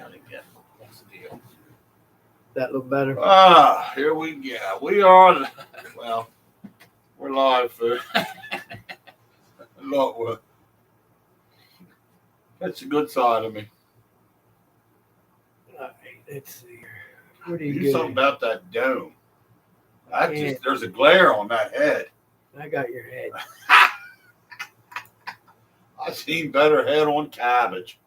down again. What's the deal? That look better? Here we go. We are, well, we're live for Look, that's a good side of me. All right, let's see here. What do you Do get? something about that dome. There's a glare on that head. I got your head. I've seen better head on cabbage.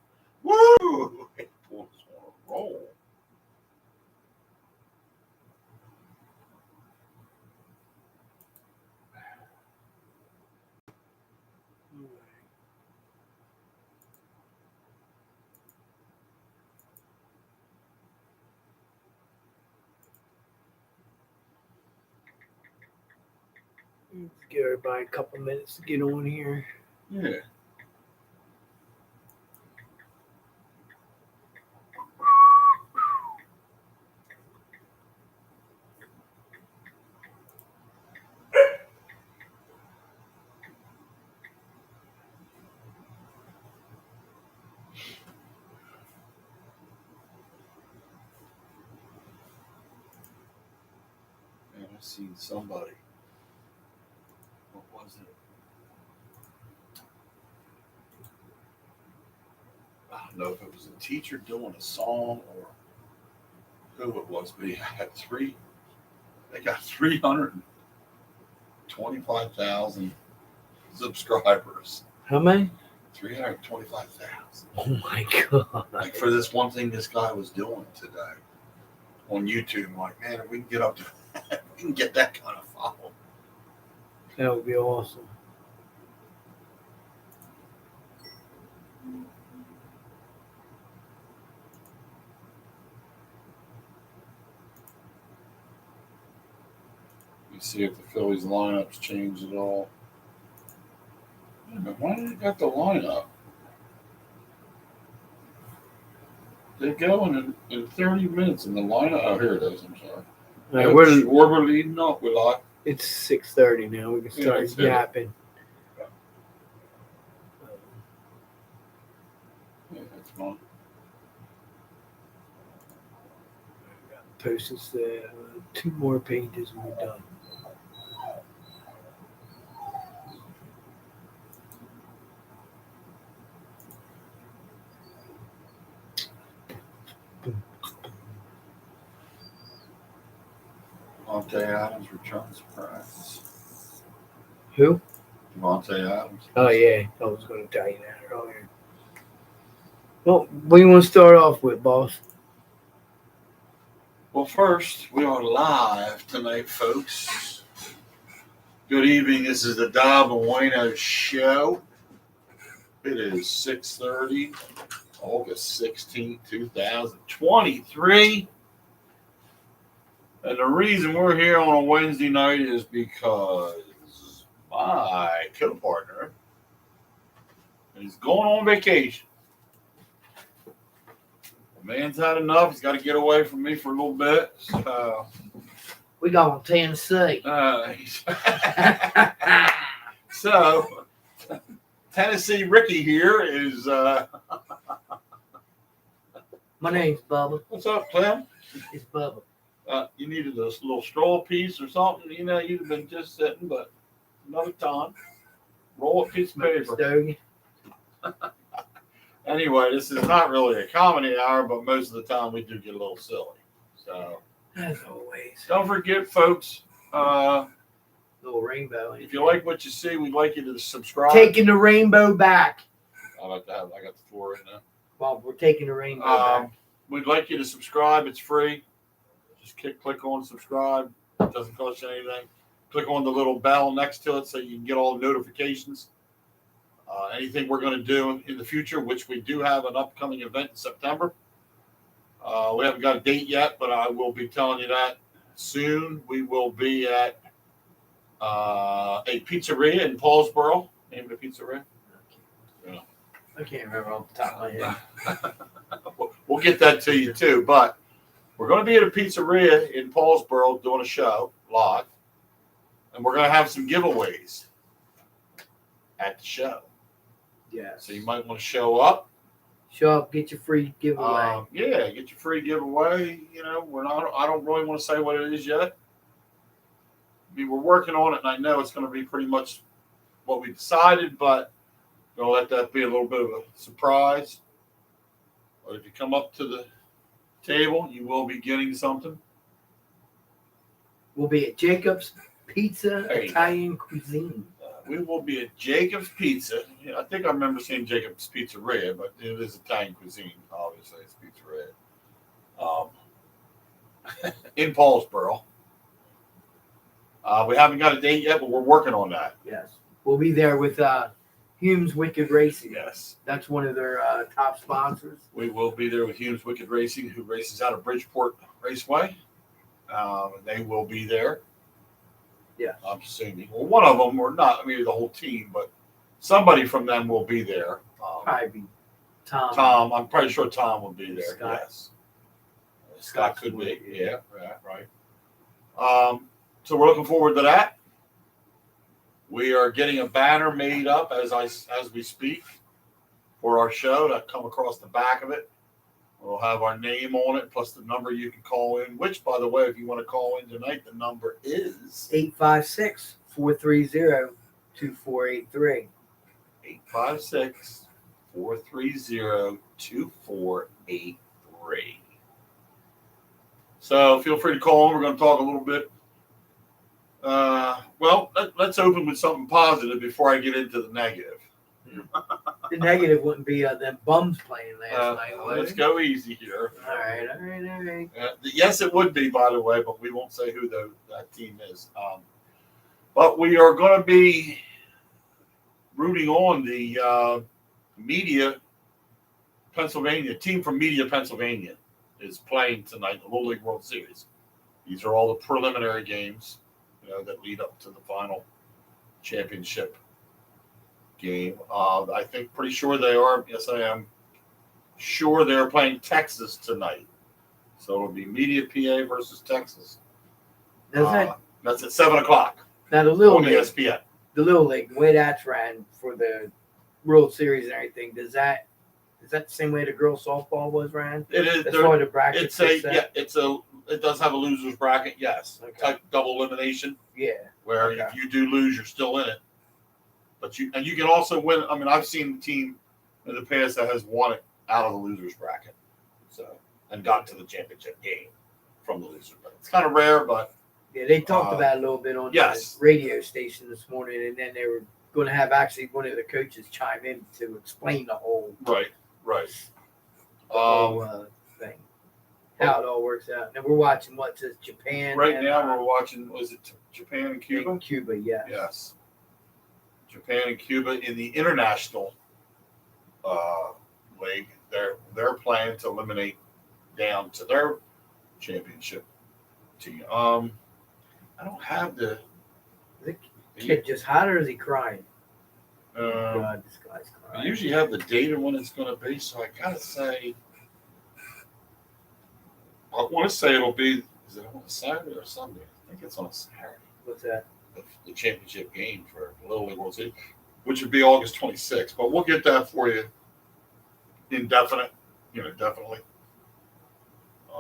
Woo! It was on a roll. Let's give everybody a couple minutes to get on here. Yeah. Man, I seen somebody. What was it? I don't know if it was a teacher doing a song or who it was, but he had they got 325,000 subscribers. How many? 325,000. Oh my God. Like for this one thing this guy was doing today on YouTube. I'm like, man, if we can get up to we can get that kind of follow. That would be awesome. You see if the Phillies lineups changed at all. Wait a minute, why did it got the lineup? They go in 30 minutes in the lineup. Oh, here it is. I'm sorry. All right, we're Schwarber leading up with like. It's 6:30 now. We can start yapping. Yeah, that's fine. Post this 2 more pages and we're done. Devontae Adams returns to practice. Who? Devontae Adams. Oh yeah, I was going to tell you that earlier. Well, what do you want to start off with, boss? Well, first, we are live tonight, folks. Good evening. This is the Dob And Wayno Show. It is 6:30, August 16th, 2023. And the reason we're here on a Wednesday night is because my co-partner is going on vacation. The man's had enough. He's got to get away from me for a little bit. So, We going to Tennessee. So Tennessee Ricky here is. My name's Bubba. What's up, Clem? It's Bubba. You needed a little stroll piece or something. You know, you've been just sitting, but another time. Roll a piece of paper. Anyway, this is not really a comedy hour, but most of the time we do get a little silly. So, as always, don't forget, folks. Little rainbow. If you like what you see, we'd like you to subscribe. Taking the rainbow back. I got the floor right now. Well, we're taking the rainbow back. We'd like you to subscribe. It's free. Just click on subscribe. It doesn't cost you anything. Click on the little bell next to it so you can get all the notifications. Anything we're going to do in the future, which we do have an upcoming event in September. We haven't got a date yet, but I will be telling you that soon. We will be at a pizzeria in Paulsboro. Name of the pizzeria? Yeah. I can't remember off the top of my head. We'll get that to you too, but we're going to be at a pizzeria in Paulsboro doing a show live, and we're going to have some giveaways at the show. Yeah. So you might want to show up. Show up, get your free giveaway. Yeah, get your free giveaway. You know, I don't really want to say what it is yet. I mean, we're working on it, and I know it's going to be pretty much what we decided, but we'll let that be a little bit of a surprise. But if you come up to the table, you will be getting something. We'll be at Jacob's Pizza There you Italian Cuisine. We will be at Jacob's Pizza. I think I remember seeing Jacob's Pizzeria, but it is Italian cuisine. Obviously, it's Pizzeria. In Paulsboro. We haven't got a date yet, but we're working on that. Yes. We'll be there with Hume's Wicked Racing. Yes. That's one of their top sponsors. We will be there with Hume's Wicked Racing, who races out of Bridgeport Raceway. They will be there. Yeah. I'm assuming. Well, one of them, or not, maybe the whole team, but somebody from them will be there. Probably be Tom. Tom, I'm pretty sure Tom will be there. Scott. Yes. Scott could be. Yeah, right. So we're looking forward to that. We are getting a banner made up as we speak for our show that come across the back of it. We'll have our name on it, plus the number you can call in, which, by the way, if you want to call in tonight, the number is 856-430-2483. 856-430-2483. So feel free to call in. We're going to talk a little bit. Well, let's open with something positive before I get into the negative. The negative wouldn't be them bums playing last night. Let's go easy here. All right. Yes, it would be, by the way, but we won't say who that team is. But we are going to be rooting on the Media Pennsylvania team from Media Pennsylvania is playing tonight, the Little League World Series. These are all the preliminary games, that lead up to the final championship game. I think pretty sure they are. Yes, I am sure they're playing Texas tonight. So it'll be Media PA versus Texas. That's at 7:00. Now the Little on League, ESPN. The Little League, the way that's ran for the World Series and everything, is that the same way the girls softball was ran? It is. As far as the brackets, It does have a loser's bracket. Yes, Okay. type double elimination. Yeah. Where Okay. if you do lose, you're still in it. But you can also win. I mean, I've seen the team in the past that has won it out of the losers bracket, and got to the championship game from the loser bracket. It's kind of rare, but Yeah, they talked about it a little bit on yes. the radio station this morning, and then they were going to have actually one of the coaches chime in to explain the whole right. thing, how it all works out. And we're watching Japan. Right and, now, we're watching. Was it Japan and Cuba? Cuba, yeah. Yes. Japan and Cuba in the international league. They're playing to eliminate down to their championship team. I don't have the Kid just hot, or is he crying? God, this guy's I crying. usually have the date of when it's going to be, so I gotta say, I want to say it'll be. Is it on a Saturday or Sunday? I think it's on a Saturday. What's that? The championship game for Little League World Series, which would be August 26th. But we'll get that for you indefinite, definitely.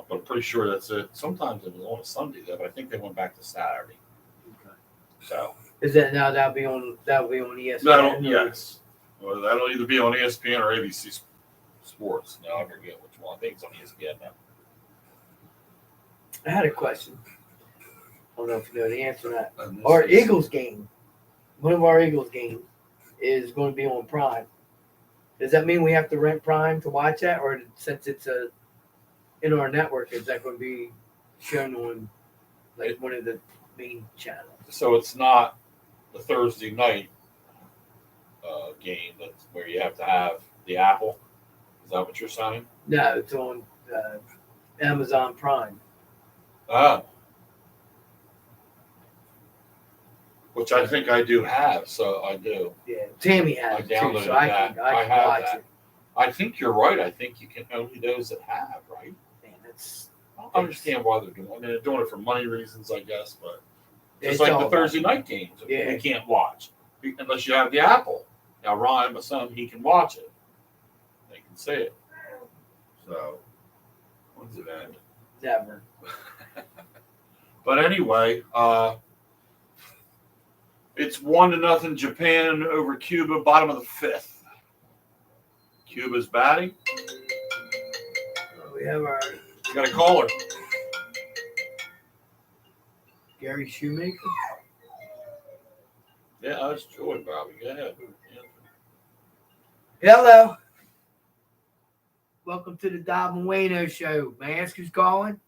But I'm pretty sure that's it. Sometimes it was on a Sunday, though, but I think they went back to Saturday. Okay. So is that now? That'll be on ESPN. Yes. Well, that'll either be on ESPN or ABC Sports. Now I forget which one. I think it's on ESPN now. I had a question. I don't know if you know the answer to that. And Our this is- Eagles game, one of our Eagles games, is going to be on Prime. Does that mean we have to rent Prime to watch that, or since it's in our network, is that going to be shown on one of the main channels? So it's not the Thursday night game that's where you have to have the Apple. Is that what you're saying? No, it's on Amazon Prime. Which I think I do have, so I do. Yeah, Tammy has I it too, downloaded so I that. can I have watch that. it. I think you're right. I think you can only those that have, right? Man, that's I don't understand why they're doing it. I mean, they're doing it for money reasons, I guess, but It's just like all the about Thursday night games, Yeah. we can't watch unless you have the Apple. Now, Ryan, my son, he can watch it. They can see it. So, when's it end? Never. But anyway, it's 1-0 Japan over Cuba, bottom of the 5th. Cuba's batting. We have our You got a caller. Gary Shoemaker. Yeah, that's Joy, Bobby. Go ahead. Hello. Welcome to the Dob And Wayno Show. May I ask who's calling?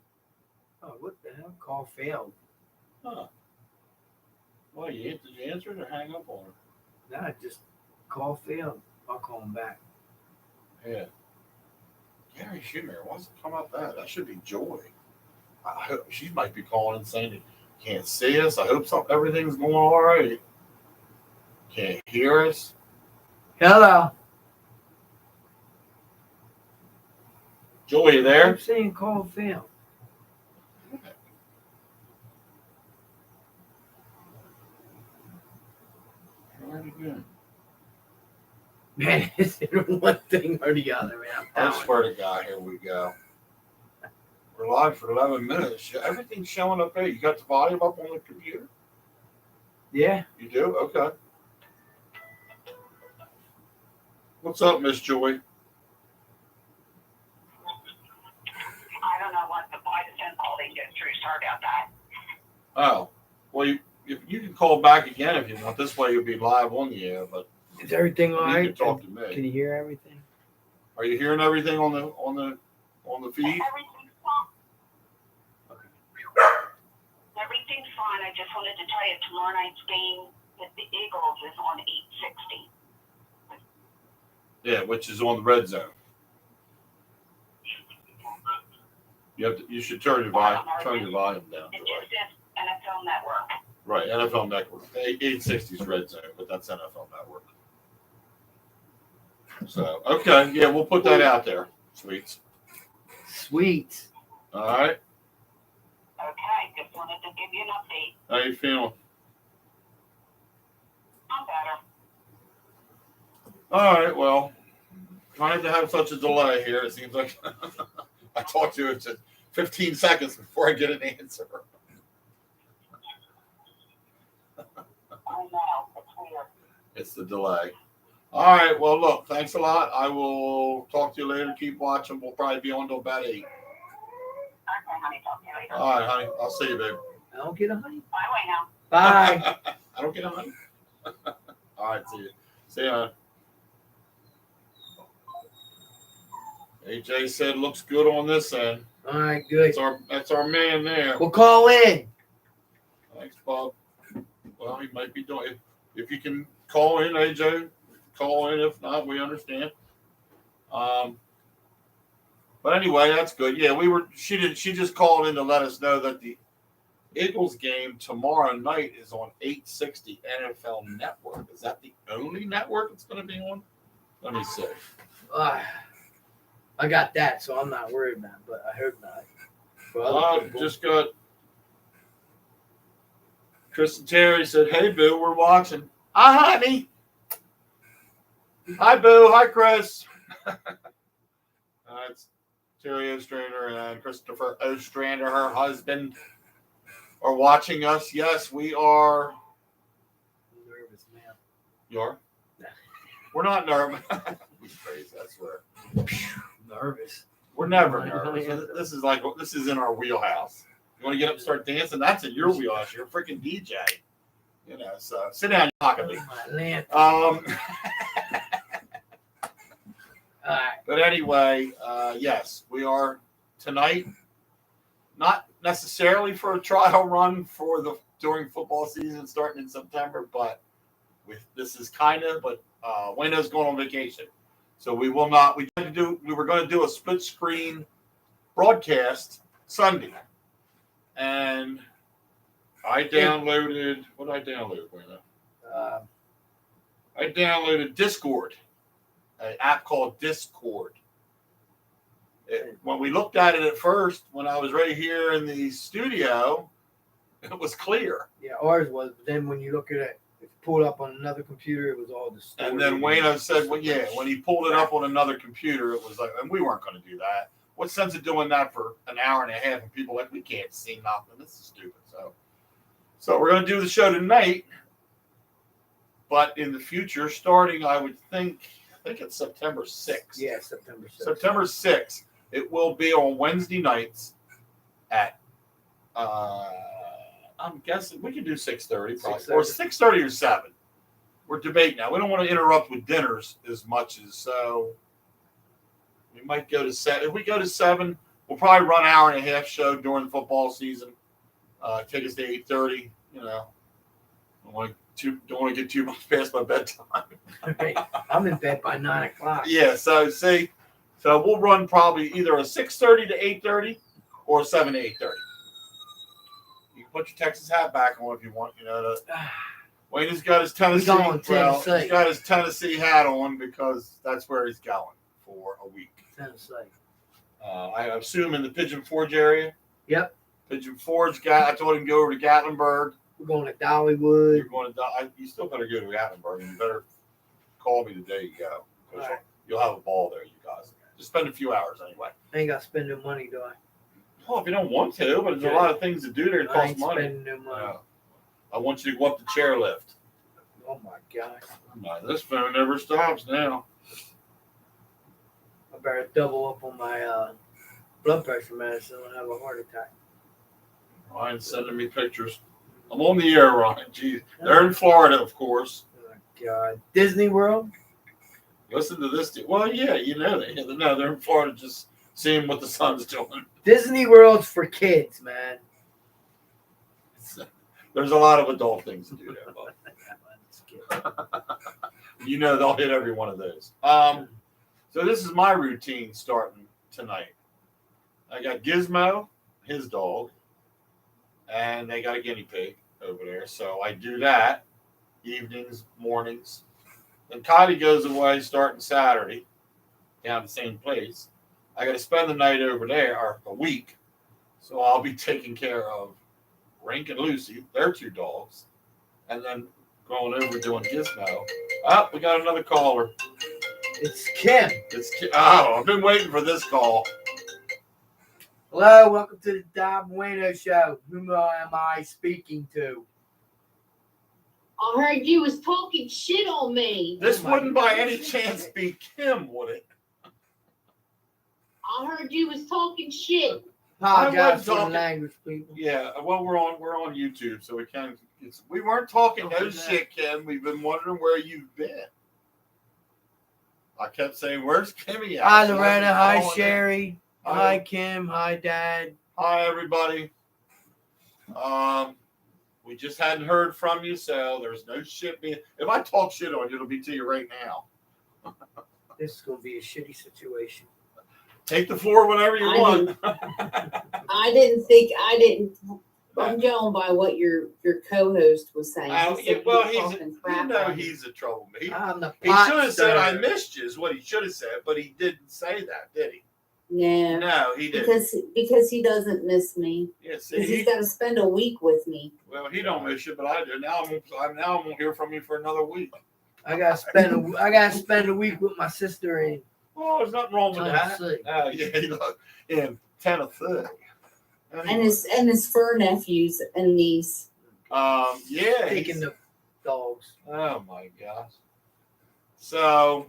Oh, what the hell? Call failed. Huh. Well, did you answer it or hang up on her? No, just call failed. I'll call him back. Yeah. Gary Schumer, what's it come up that? That should be Joy. I hope she might be calling and saying you can't see us. I hope everything's going all right. Can't hear us. Hello. Joy, you there? I'm saying call failed. Where'd it go? Man, it's either one thing or the other, man. I swear to God, here we go. We're live for 11 minutes. Everything's showing up there. You got the volume up on the computer? Yeah. You do? Okay. What's up, Miss Joy? I don't know why the phone call didn't get through. Sorry about that. Oh, well, you can call back again if you want. This way you'll be live on the air, but Is everything all you right? can talk to me. Can you hear everything? Are you hearing everything on the feed? Everything's fine. Everything's fine. I just wanted to tell you tomorrow night's game with the Eagles is on 8:60. Yeah, which is on the red zone. You should turn your volume down. It just says NFL Network. Right, NFL Network. 860 is red zone, but that's NFL Network. So okay, yeah, we'll put that out there, sweets. Sweet. All right. Okay, just wanted to give you an update. How you feeling? I'm better. All right. Well, trying to have such a delay here. It seems like I talked to you just 15 seconds before I get an answer. I know, it's weird. It's the delay. All right. Well, look, thanks a lot. I will talk to you later. Keep watching. We'll probably be on till about 8. Okay, honey, talk to you later. All right, honey. I'll see you, babe. I don't get a honey. Bye, Wayno. Bye. I don't get a honey. All right. See you. See you, honey. AJ said looks good on this end. All right, good. That's our man there. We'll call in. Thanks, Bob. Well, he might be doing it. If you can call in, AJ, call in. If not, we understand. But anyway, that's good. Yeah, she just called in to let us know that the Eagles game tomorrow night is on 860 NFL Network. Is that the only network it's going to be on? Let me see. I got that, so I'm not worried about it, but I hope not. For other people. Just got Chris and Terry said, "Hey, Boo, we're watching." Hi, honey. Hi, Boo. Hi, Chris. It's Terry Ostrander and Christopher Ostrander, her husband, are watching us. Yes, we are. I'm nervous, man. You are? We're not nervous. He's crazy, I swear. Nervous. We're never nervous. This is in our wheelhouse. You want to get up and start dancing? That's in your wheelhouse. You're a freaking DJ. You know, so sit down, you pocket me. My lamp. All right. But anyway, yes, we are tonight. Not necessarily for a trial run during football season starting in September, but this is kind of. But Wayno's going on vacation, so we will not. We were going to do a split screen broadcast Sunday, and I downloaded. What did I download, Wayno? I downloaded Discord. An app called Discord. When we looked at it at first, when I was right here in the studio, it was clear. Yeah, ours was. But then when you look at it, pulled up on another computer, it was all distorted. And then Wayno said, well, yeah, when he pulled it up on another computer, it was like, and we weren't going to do that. What sense of doing that for an hour and a half? And people are like, we can't see nothing. This is stupid. So we're going to do the show tonight. But in the future, starting, I think it's September 6th. Yeah, September 6th. September 6th. It will be on Wednesday nights at, I'm guessing we can do 6:30 probably, 6:30. or 6:30 or 7. We're debating now. We don't want to interrupt with dinners as much as so. We might go to 7. If we go to 7, we'll probably run an hour and a half show during the football season. Take us to 8:30. You know, don't want to get too much past my bedtime. Right. I'm in bed by 9 o'clock. Yeah. So we'll run probably either a 6:30 to 8:30 or 7 to 8:30. You can put your Texas hat back on if you want. You know, Wayne's got his Tennessee. He's got his Tennessee hat on because that's where he's going for a week. Tennessee. I assume in the Pigeon Forge area. Yep. Pigeon Forge. I told him to go over to Gatlinburg. We're going to Dollywood. You're going to. You still better go to Gatlinburg, and you better call me the day you go. Right. You'll have a ball there, you guys. Just spend a few hours anyway. I ain't got to spend no money, do I? Well, if you don't want to, but there's a lot of things to do there that I cost ain't money. spending no money. I want you to go up the chairlift. Oh my gosh. No, this phone never stops now. I better double up on my blood pressure medicine and have a heart attack. Ryan's sending me pictures. I'm on the air, Ryan. Jeez. They're in Florida, of course. Oh my God. Disney World? Listen to this. Well, yeah, you know they. No, they're in Florida just seeing what the sun's doing. Disney World's for kids, man. There's a lot of adult things to do there, bud. You know they'll hit every one of those. So this is my routine starting tonight. I got Gizmo, his dog, and they got a guinea pig over there. So I do that evenings, mornings. Then Kylie goes away starting Saturday down the same place. I got to spend the night over there, or a week. So I'll be taking care of Rink and Lucy, their 2 dogs, and then going over doing Gizmo. Oh, we got another caller. It's Kim. Oh, I've been waiting for this call. Hello, welcome to the Dob And Wayno Show. Whom am I speaking to? I heard you was talking shit on me. This wouldn't by any chance be Kim, would it? I heard you was talking shit. Apologize for the language, people. Yeah, well, we're on YouTube, so we can. We weren't talking no shit, Kim. We've been wondering where you've been. I kept saying, "Where's Kimmy at?" Hi, Loretta. Hi, Sherry. Hi, Kim. Hi, Dad. Hi, everybody. We just hadn't heard from you, so there's no shit being. If I talk shit on you, it'll be to you right now. This is gonna be a shitty situation. Take the floor whenever you want. I didn't. I'm going by what your co-host was saying. He's a troublemaker. He should have said, "I missed you," is what he should have said, but he didn't say that, did he? No, he didn't. Because he doesn't miss me. Yeah, Because he's got to spend a week with me. Well, he don't miss you, but I do. Now I'm gonna hear from you for another week. I gotta spend a week with my sister in. Oh, there's nothing wrong with Tennessee. that. Yeah, in Tennessee. And his fur nephews and niece. Yeah. Taking the dogs. Oh my gosh. So,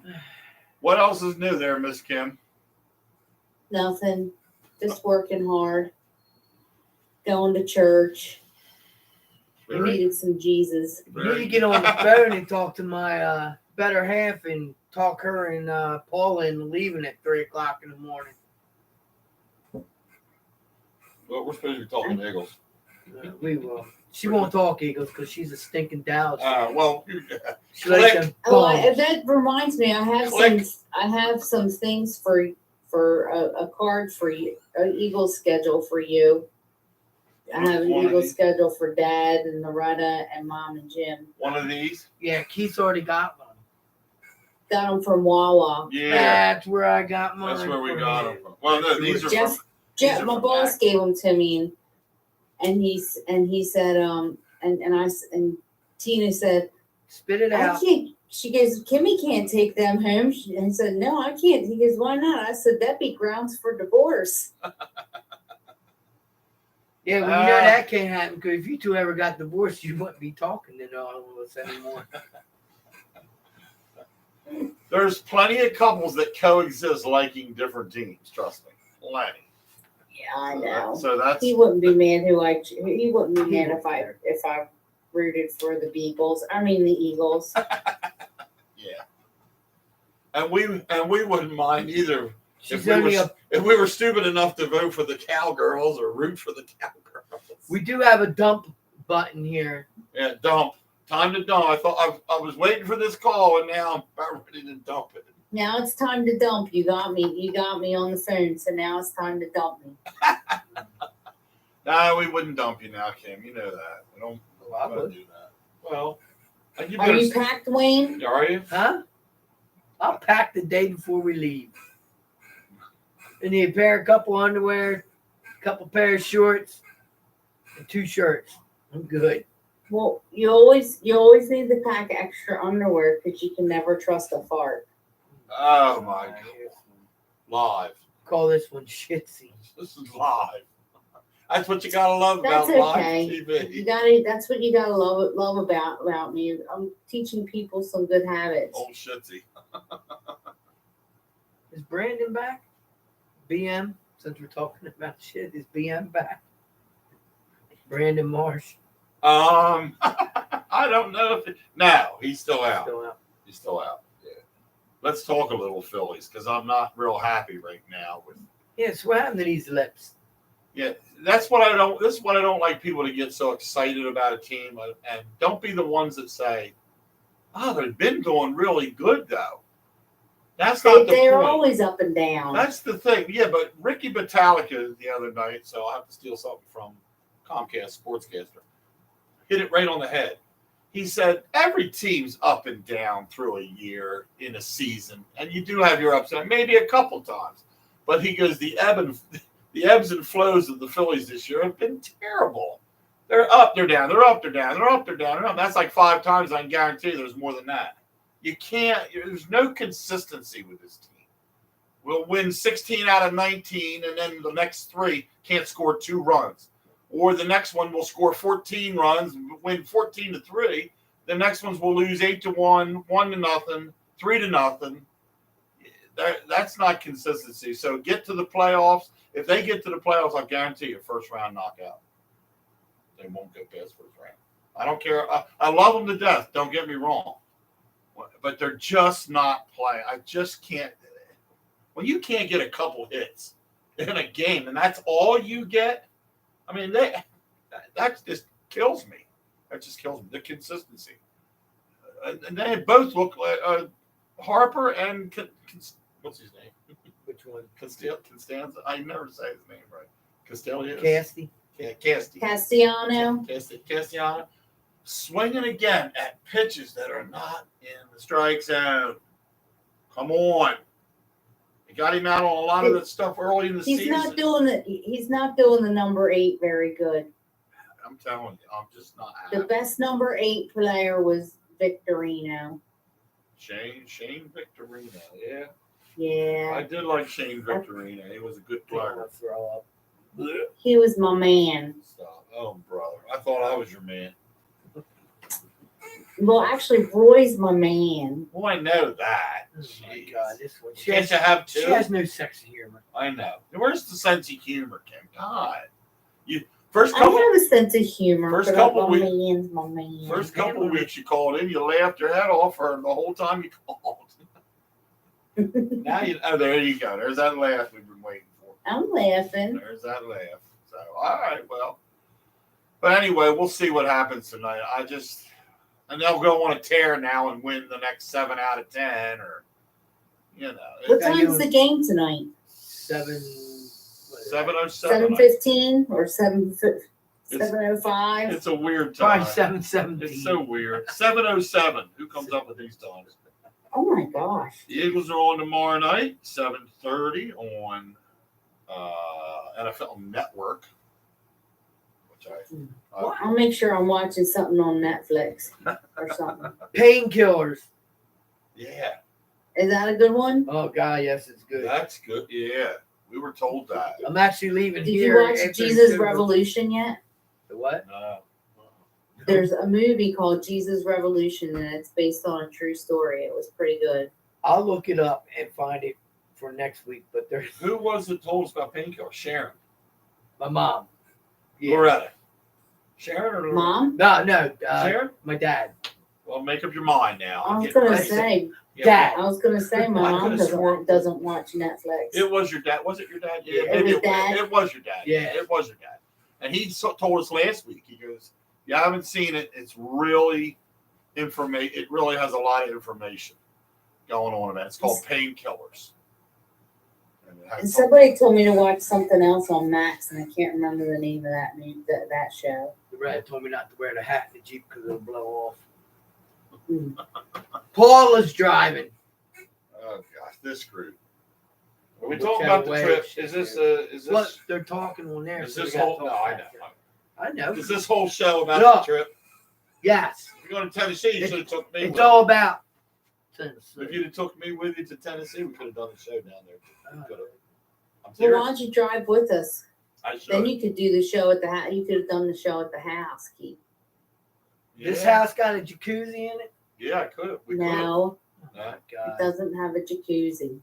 what else is new there, Miss Kim? Nothing. Just working hard. Going to church. We needed some Jesus. You need to get on the phone and talk to my better half and talk her and Paula into leaving at 3 o'clock in the morning. Well, we're supposed to be talking Eagles. We will. She won't talk Eagles because she's a stinking Dallas. Well, she likes them bums. That reminds me. I have some things for a card for you, an Eagles schedule for you. I have an Eagles schedule for Dad and Loretta and Mom and Jim. One of these? Yeah, Keith's already got one. Got them from Wawa. Yeah, that's where I got mine. That's where we got them from. Well, no, these are from. Jeff, my boss gave them to me, and he said, and Tina said, Spit it I out. can't. She goes, Kimmy can't take them home. I said, no, I can't. He goes, why not? I said, that'd be grounds for divorce. Yeah, well, you know that can't happen because if you two ever got divorced, you wouldn't be talking to all of us anymore. There's plenty of couples that coexist liking different teams. Trust me, plenty. Yeah, I know. So that's He wouldn't be mad he wouldn't be mad if I rooted for the Eagles. I mean the Eagles. yeah. And we wouldn't mind either She's if only if we were stupid enough to vote for the Cowgirls or root for the Cowgirls. We do have a dump button here. Yeah, dump. Time to dump. I was waiting for this call, and now I'm about ready to dump it. Now it's time to dump. You got me on the phone, so now it's time to dump me. No, we wouldn't dump you now, Kim. You know that. We don't want to do that. Well, and Are you packed, Wayne? Are you? Huh? I'll pack the day before we leave. I need a pair, couple underwear, couple pair of shorts, and 2 shirts. I'm good. Well, you always need to pack extra underwear because you can never trust a fart. Oh my God! Live. Call this one shitsy. This is live. That's what you gotta love That's about okay. live TV. That's what you gotta love about me. I'm teaching people some good habits. Old shitsy. Is Brandon back? BM, since we're talking about shit, is BM back? Brandon Marsh. I don't know if no, he's still out. Still out. He's still out. Yeah. Let's talk a little Phillies because I'm not real happy right now with. Yes, what happened to these lips? Yeah, that's what I don't. This is what I don't like people to get so excited about a team, and don't be the ones that say, "Oh, they've been going really good though." That's not the They're point. always up and down. That's the thing. Yeah, but Ricky Battalica the other night, so I'll have to steal something from Comcast Sportscaster. Hit it right on the head. He said every team's up and down through a year in a season, and you do have your ups and maybe a couple times. But he goes the ebbs and flows of the Phillies this year have been terrible. They're up, they're down, they're up, they're down, they're up, they're down, they're up. That's like 5 times. I can guarantee there's more than that. You can't. There's no consistency with this team. We'll win 16 out of 19, and then the next 3 can't score 2 runs. Or the next one will score 14 runs, win 14-3. The next ones will lose 8-1, 1-0, 3-0. That's not consistency. So get to the playoffs. If they get to the playoffs, I guarantee you, first round knockout. They won't get past first round. I don't care. I love them to death. Don't get me wrong, but they're just not playing. I just can't. When you can't get a couple hits in a game, and that's all you get. I mean, that just kills me. That just kills me. The consistency. And they both look like Harper and what's his name? Which one? Constanza. I never say his name right. Castellanos. Casty. Yeah, Casty. Castellano. Castellano. Swinging again at pitches that are not in the strike zone. Come on. You got him out on a lot of the stuff early in the season. He's not doing the number 8 very good. I'm telling you, I'm just not The happy. best number 8 player was Victorino. Shane Victorino, yeah. Yeah. I did like Shane Victorino. He was a good player. Throw up. He was my man. Stop. Oh, brother. I thought I was your man. Well, actually, Roy's my man. Well, I know that. Oh my Jeez. God, this one. Can't you have 2? She has no sense of humor. I know. Where's the sense of humor, Kim? God. You first I couple have a sense of humor. First but couple my weeks- man's my man. First couple of weeks you called in, you laughed your head off her the whole time you called. Now there you go. There's that laugh we've been waiting for. I'm laughing. There's that laugh. So all right, well. But anyway, we'll see what happens tonight. And they'll go on a tear now and win the next 7 out of 10, or What time's the game tonight? 7:07. 7:15 or 7:05? It's a weird time. Probably 7:17. It's so weird. 7:07. Who comes up with these times? Oh my gosh! The Eagles are on tomorrow night, 7:30 on NFL Network. Okay. I'll make sure I'm watching something on Netflix or something. Painkillers. Yeah, Is that a good one? Oh God, yes, it's good. that's good. Yeah, we were told that. I'm actually leaving Did here. you watch after Jesus the- Revolution yet? The what? No. There's a movie called Jesus Revolution, and it's based on a true story. It was pretty good. I'll look it up and find it for next week. But there's Who was it told us about painkillers? Sharon. my mom. Yeah. Loretta. Sharon or Loretta? Mom? No, Sharon? my dad. Well, make up your mind now. I was Get gonna ready. say, Yeah, Dad. I was gonna say, my I mom could've swore- doesn't watch Netflix. It was your dad. Was it your dad? Yeah, It maybe was Dad. It was your dad. Yeah. It was your dad. And he told us last week. He goes, "You haven't seen it. It's really information. It really has a lot of information going on about it. It's called Painkillers." And somebody told me to watch something else on Max, and I can't remember the name of that show. The red told me not to wear the hat in the Jeep because it'll blow off. Mm. Paula's driving. Oh gosh, this group. Are we Whichever talking about the way trip? she Is this goes. is What this they're talking on there? is so this we gotta whole? talk No, I about know. that. I know. Is this whole show about No. the trip? Yes. If you're going to Tennessee, you should have took me. It's with all you. about If Tennessee. you'd have took me with you to Tennessee, we could have done the show down there. We could have. I'm Well, serious. why don't you drive with us? I should. Then you could do the show at the house. You could have done the show at the house, Keith. This Yeah. house got a jacuzzi in it. Yeah, I could have. We could have. No, Oh my it God, doesn't have a jacuzzi.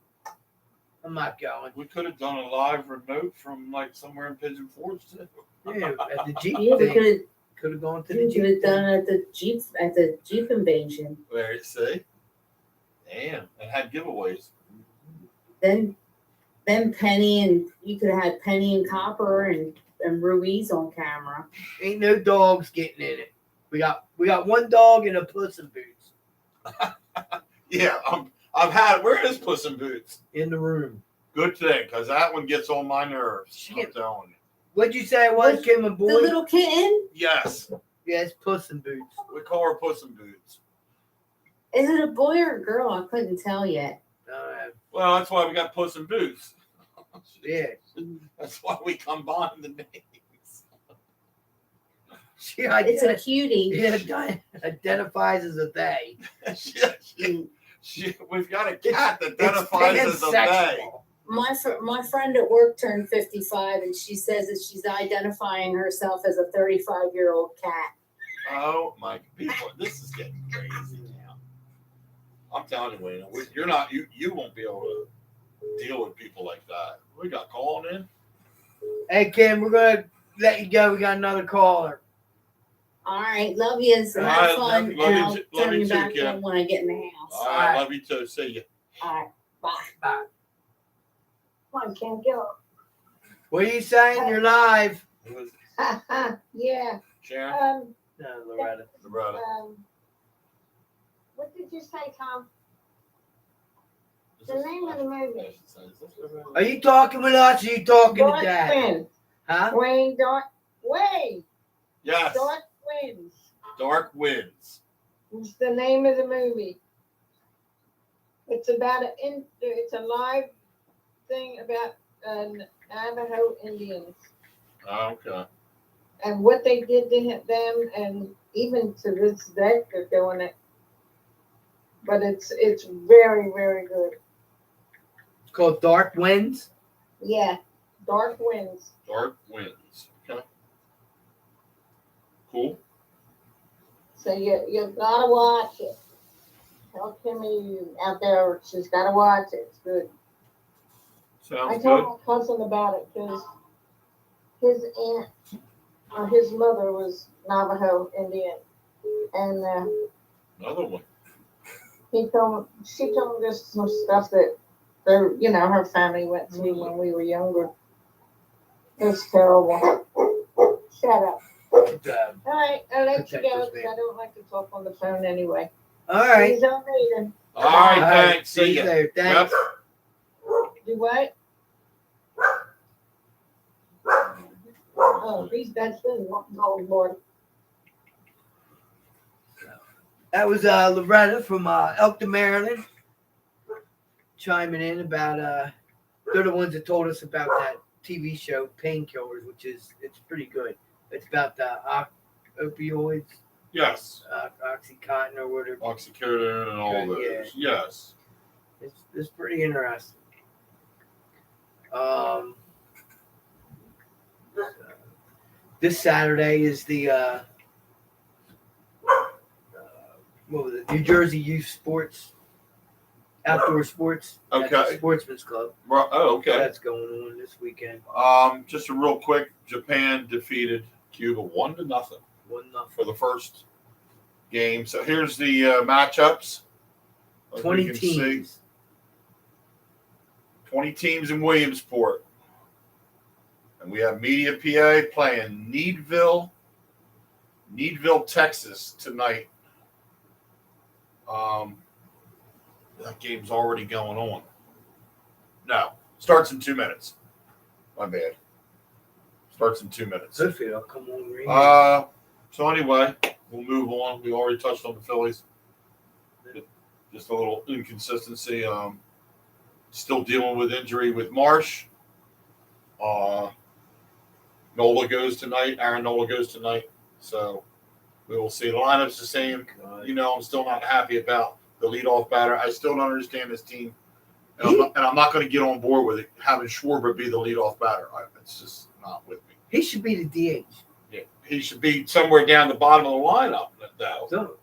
I'm not going. We could have done a live remote from like somewhere in Pigeon Forge too. Yeah, at the Jeep Yeah, we thing. Could have gone to the could have Jeep done thing. it at the Jeep invasion. Where you see? Damn, and had giveaways. Then Penny and you could have had Penny and Copper and Ruiz on camera. Ain't no dogs getting in it. We got one dog and a Puss in Boots Yeah, I've had. Where is Puss in Boots? in the room. Good thing, because that one gets on my nerves. I'm Shit. telling you. What'd you say it was, What's Kim and The Boy? little kitten? Yes, Yes, Puss in Boots. we call her Puss in Boots. Is it a boy or a girl? I couldn't tell yet. Well, that's why we got Puss in Boots. Yeah. That's why we combine the names. She, It's a cutie. identifies as a they. We've got a cat that identifies as a they. pansexual. My friend at work turned 55, and she says that she's identifying herself as a 35-year-old cat. Oh my people, this is getting crazy now. I'm telling you, Wayne, you're not you won't be able to deal with people like that. We got calling in. Hey, Kim, we're going to let you go. We got another caller. All right, love you. So All have right, fun, love and you I'll too- love turn you you too, back Kim. in when I get in the house. All right, love you too. See you. All right, bye. Bye. Come on, Kim, go. What are you saying? You're live. Who was it? Yeah. Sharon? No, Loretta. Loretta. What did you say, Tom? Is The this- name of the movie. Is this Loretta? Are you talking with us or are you talking to Dark Dad? Winds. Huh? Wayne, Yes. Dark Winds. Dark Winds. It's the name of the movie. It's about it's a live thing about Navajo Indians Okay. and what they did to them, and even to this day they're doing it. But it's very, very good. It's called Dark Winds. Yeah, Dark Winds. Dark Winds. Okay. Cool. So you gotta watch it. Tell Kimmy out there she's gotta watch it. It's good. I Sounds told good. my cousin about it because his aunt or his mother was Navajo Indian, and Another one. she told me just some stuff that her family went through when we were younger. It's terrible. Shut up. It's, All right, I'll let you Protect go us, because man. I don't like to talk on the phone anyway. all right. He's on later. All right, All right. thanks. See ya. There. Thanks. Do what? Oh, that's good. Oh, Lord. That was Loretta from Elkton, Maryland, chiming in about they're the ones that told us about that TV show Painkillers, which it's pretty good. It's about the opioids, Yes. Oxycontin or whatever. Oxycodone and all Yeah. those. Yes. It's pretty interesting. This Saturday is the what was it? New Jersey Youth Sports, outdoor sports. At the Okay. Sportsman's Club. Oh, okay. That's going on this weekend. Just a real quick, Japan defeated Cuba 1-0 1-0. for the first game. So here's the matchups. As we 20 can see, teams. 20 teams in Williamsport. And we have Media PA playing Needville, Texas tonight. That game's already going on. No, starts in 2 minutes. My bad. Starts in 2 minutes. Hopefully they'll come on green. So anyway, we'll move on. We already touched on the Phillies. Just a little inconsistency. Still dealing with injury with Marsh. Nola goes tonight. Aaron Nola goes tonight. So we will see. The lineup's the same. You know, I'm still not happy about the leadoff batter. I still don't understand this team. And I'm not going to get on board with it, having Schwarber be the leadoff batter. It's just not with me. He should be the DH. Yeah, he should be somewhere down the bottom of the lineup, though. So,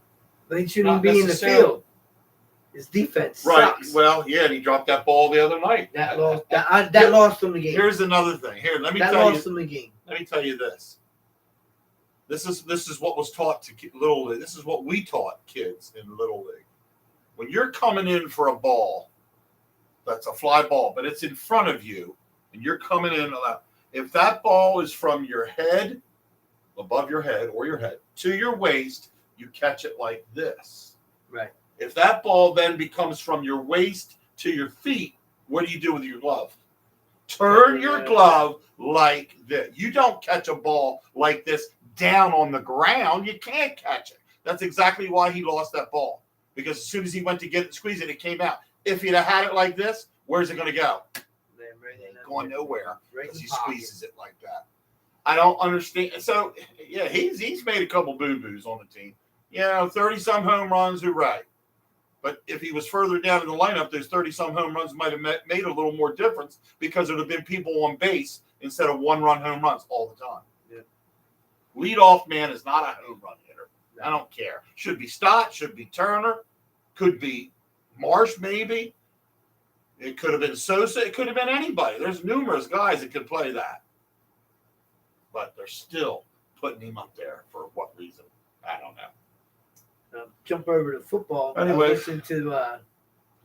but he shouldn't Not be in the necessarily. field. His defense Right. sucks. Well, yeah, and he dropped that ball the other night. That lost him the game. Here's another thing. Here, let me That tell you. lost him the game. Let me tell you this. This is what was taught to Little League. This is what we taught kids in Little League. When you're coming in for a ball, that's a fly ball, but it's in front of you, and you're coming in. If that ball is from your head, above your head or your head, to your waist, you catch it like this. Right. If that ball then becomes from your waist to your feet, what do you do with your glove? Turn your glove like this. You don't catch a ball like this down on the ground. You can't catch it. That's exactly why he lost that ball. Because as soon as he went to get it, squeeze it, it came out. If he'd have had it like this, where's it going to go? Going nowhere because he squeezes it like that. I don't understand. So, yeah, he's made a couple boo-boos on the team. 30-some home runs, hooray. But if he was further down in the lineup, those 30-some home runs might have made a little more difference because there would have been people on base instead of one-run home runs all the time. Yeah. Leadoff man is not a home run hitter. I don't care. Should be Stott, should be Turner, could be Marsh maybe. It could have been Sosa. It could have been anybody. There's numerous guys that could play that. But they're still putting him up there for what reason? I don't know. Jump over to football. Anyway. I listened to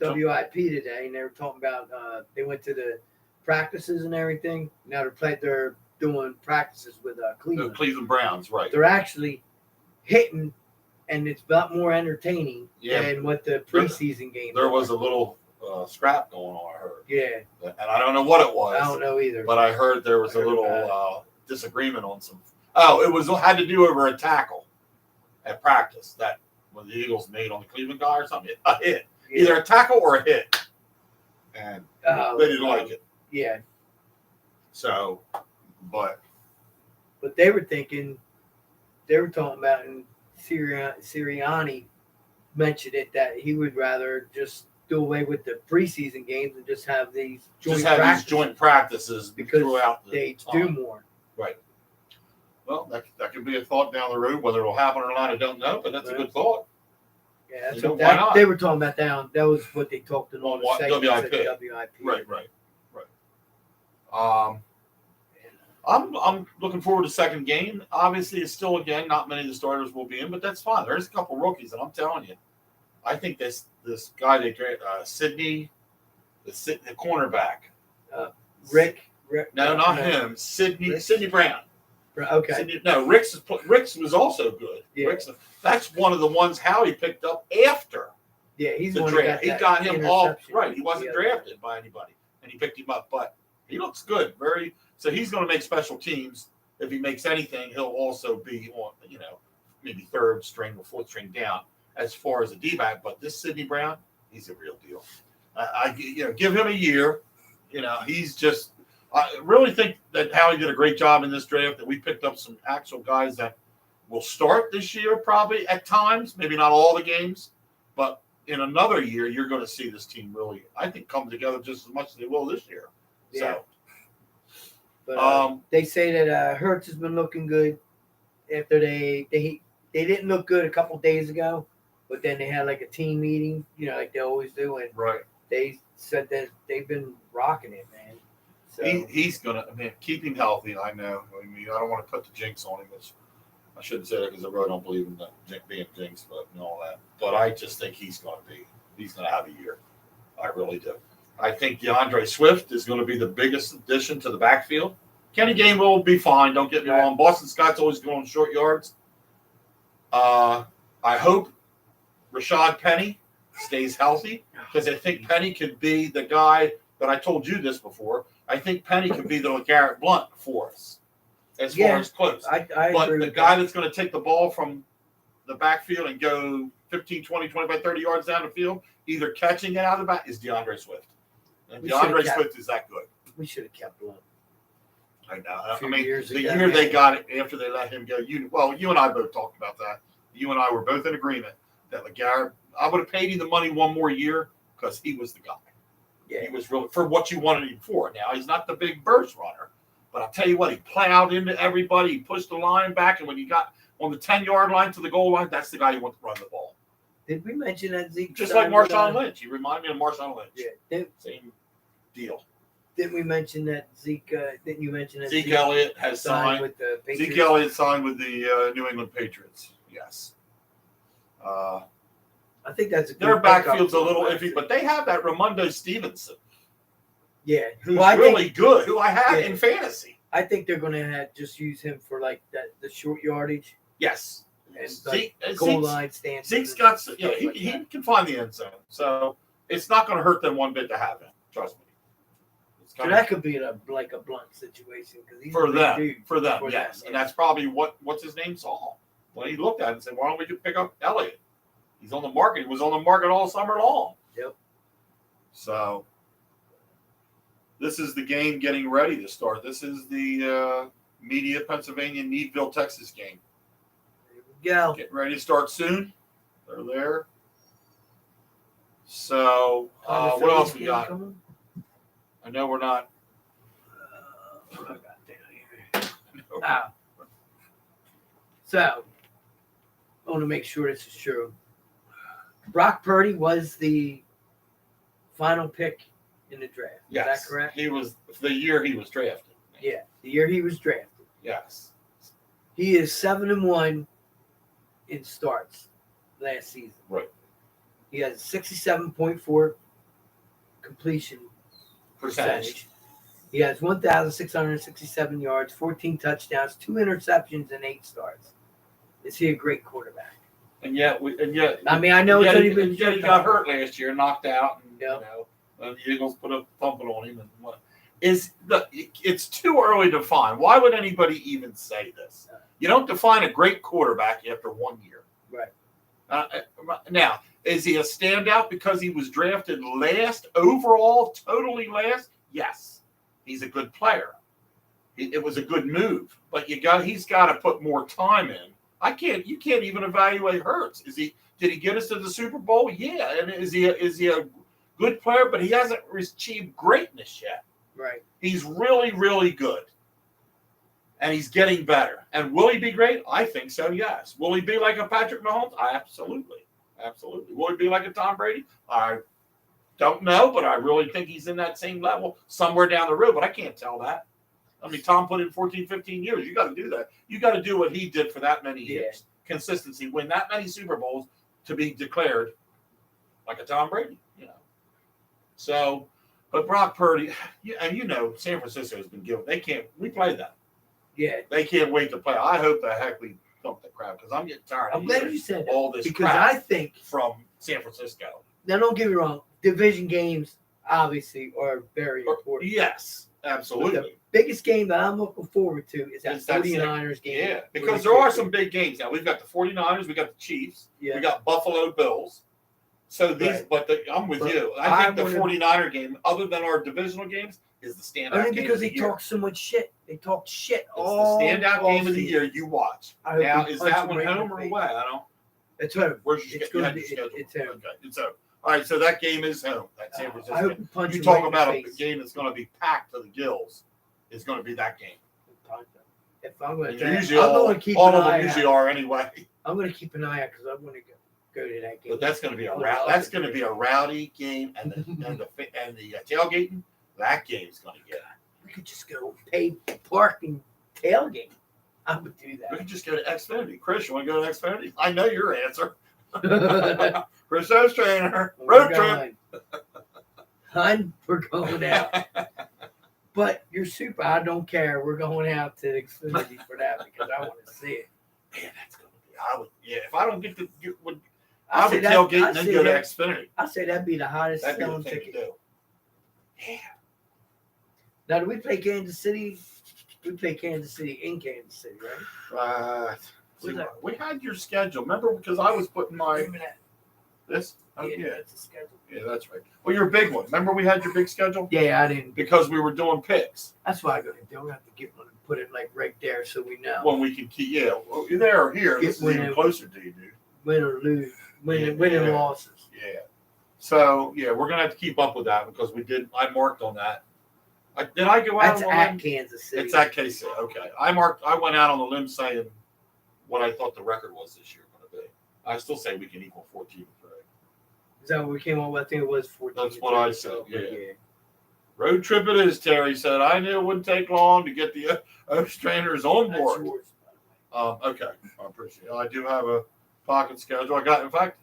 WIP today, and they were talking about they went to the practices and everything. Now they're doing practices with The Cleveland. Cleveland Browns, right. They're actually hitting, and it's a lot more entertaining than what the preseason game. There was a little scrap going on, I heard. Yeah, And I don't know what it was. I don't know either. But I heard there was a little disagreement on some. Oh, it had to do over a tackle at practice that when the Eagles made on the Cleveland guy or something. A hit. Yeah. Either a tackle or a hit. And they didn't like it. Yeah, So, but they were talking about, and Sirianni mentioned it, that he would rather just do away with the preseason games and just have these just have these joint practices because throughout the they time. do more. Right. Well, that could be a thought down the road. Whether it'll happen or not, I don't know, but that's a good thought. Yeah, that's You know, what why not? they were talking about down. That was what they talked in all On the what? segments WIP. at WIP. Right. I'm looking forward to the second game. Obviously, it's still, again, not many of the starters will be in, but that's fine. There's a couple rookies, and I'm telling you, I think this guy, Sidney, the cornerback. Rick. No, not him. Sidney Brown. Okay. Rick's was also good. Yeah. That's one of the ones Howie picked up after Yeah, he's the the one draft. that He got him all interception. right. He wasn't Yeah. drafted by anybody, and he picked him up. But he looks good. So he's going to make special teams. If he makes anything, he'll also be on, maybe third string or fourth string down as far as a D-back. But this Sidney Brown, he's a real deal. Give him a year. He's just I really think that Howie did a great job in this draft, that we picked up some actual guys that will start this year probably at times, maybe not all the games, but in another year, you're going to see this team really, I think, come together just as much as they will this year. Yeah. So, But they say that Hurts has been looking good after they didn't look good a couple days ago, but then they had like a team meeting, like they always do, and right. they said that they've been rocking it, man. So He's going to keep him healthy. I know. I mean, I don't want to put the jinx on him. I shouldn't say that because I really don't believe in that being jinx, but and all that. But I just think he's going to have a year. I really do. I think DeAndre Swift is going to be the biggest addition to the backfield. Kenny Gainwell will be fine. Don't get me wrong. Boston Scott's always going short yards. I hope Rashad Penny stays healthy, because I think Penny could be the guy that I told you this before. I think Penny could be the LeGarrette Blount for us as far as close. I but agree the with guy that. that's going to take the ball from the backfield and go 15, 20, 25, 30 yards down the field, either catching it out of the back, is DeAndre Swift. And DeAndre Swift is that good. We should have kept Blount. I know. A few I mean, years the ago, year man. they got it after they let him go, you and I both talked about that. You and I were both in agreement that LeGarrette, I would have paid him the money one more year because he was the guy. Yeah. He was really for what you wanted him for. Now, he's not the big burst runner, but I'll tell you what, he plowed into everybody. He pushed the line back, and when you got on the 10-yard line to the goal line, that's the guy you want to run the ball. Did we mention that Zeke? Just like Marshawn Lynch. You remind me of Marshawn Lynch. Yeah. Same deal. Didn't we mention that Zeke? Didn't you mention that Zeke Elliott has signed with the Patriots? Zeke Elliott signed with the New England Patriots. Yes. I think that's a good Their pickup. backfield's a little iffy, but they have that Ramondo Stevenson, yeah, who's well, I really think, good, who I have Yeah. in fantasy. I think they're going to just use him for like the short yardage Yes. and Zeke, like goal line stands. Zeke's got, he can find the end zone, so it's not going to hurt them one bit to have him. Trust me. It's So kinda- that could be a blunt situation because he's for a big them, dude. for them, For yes, them, and yeah. that's probably what's his name saw when he looked at it and said, "Why don't we just pick up Elliott? He's on the market. He was on the market all summer long." Yep. So this is the game getting ready to start. This is the Media, Pennsylvania, Needville, Texas game. There we go. Getting ready to start soon. They're there. So what else we got? I know we're not. What I got down here? Oh. So, I want to make sure this is true. Brock Purdy was the final pick in the draft. Yes, Is that correct? He was the year he was drafted. Yeah, the year he was drafted. Yes. He is 7-1 in starts last season. Right. He has 67.4 completion percentage. He has 1,667 yards, 14 touchdowns, 2 interceptions, and 8 starts. Is he a great quarterback? And yet, I mean, I know it's only been he got hurt last year, knocked out, and Yep. and the Eagles put a thumping on him. And what it's too early to define. Why would anybody even say this? You don't define a great quarterback after 1 year. Right. Now, is he a standout because he was drafted last overall, totally last? Yes, he's a good player. It was a good move, but he's got to put more time in. You can't even evaluate Hurts. Did he get us to the Super Bowl? Yeah. And is he a good player, but he hasn't achieved greatness yet. Right. He's really, really good. And he's getting better. And will he be great? I think so, yes. Will he be like a Patrick Mahomes? Absolutely. Absolutely. Will he be like a Tom Brady? I don't know, but I really think he's in that same level somewhere down the road, but I can't tell that. I mean, Tom put in 14, 15 years. You got to do that. You got to do what he did for that many years. Yeah. Consistency, win that many Super Bowls to be declared like a Tom Brady, So, but Brock Purdy, and San Francisco has been given. We play that. Yeah. They can't wait to play. I hope the heck we dump the crap because I'm getting tired I'm glad you said that. all this because crap I think from San Francisco. Now, don't get me wrong. Division games obviously are very important. Yes, absolutely. But the biggest game that I'm looking forward to is that 49ers game. Yeah, because there are some big games now. We've got the 49ers, we got the Chiefs, we got Buffalo Bills. So these, I'm with you. I think the 49er game, other than our divisional games, is the standout Only game because of the they year. talk so much shit. They talk shit It's all the standout game of the season. year you watch. I hope Now, we is punch that them one right in home the or face. away? I don't. It's home. Where's your It's schedule? gonna be- it's home. Okay, it's home. All right, so that game is home. That's San Francisco. I hope we punch You them talk right in about the a face. game that's going to be packed to the gills. It's going to be that game. If I'm going And to, usually I'm all, going to keep all an of them eye usually out. are anyway. I'm going to keep an eye out because I'm going to go to that game. But that's going to be a I would rout. love That's to going to do be it. a rowdy game, and the tailgating. That game's going to get. We could just go pay parking tailgate. I would do We that. could just go to Xfinity. Chris, you want to go to Xfinity? I know your answer. We're Chris Ostrainer, road trip. Hun, we're going out. But you're super. I don't care. We're going out to Xfinity for that because I want to see it. Man, that's going to be. I would. Yeah, if I don't get to, I I say would that- tailgate I and then say go to that- Xfinity. I say that'd be the hottest That'd be the selling thing to ticket. do. Yeah. Now, do we play Kansas City? We play Kansas City in Kansas City, right? See, What's that? we had your schedule. Remember, because I was putting my Remember that? this. Oh yeah, That's the schedule. yeah, that's right. Well, your big one. Remember, we had your big schedule Yeah, I didn't. because we were doing picks. That's why I go to do. We have to get one and put it like right there so we know. When we can keep, yeah, well, you're there or here. This is Get even one. closer to you, dude. Win or lose, win and Yeah. losses. Yeah. So yeah, we're gonna have to keep up with that because we did. I marked on that. Did I go out That's on a at limb? Kansas City. It's at KC. Okay, I marked. I went out on the limb saying what I thought the record was this year going to be. I still say we can equal 14-3. Is that what we came up with? I think it was 14. That's what I said, yeah. Road trip it is, Terry said. I knew it wouldn't take long to get the trainers on That's board. yours. Okay, I appreciate it. I do have a pocket schedule. I got, in fact,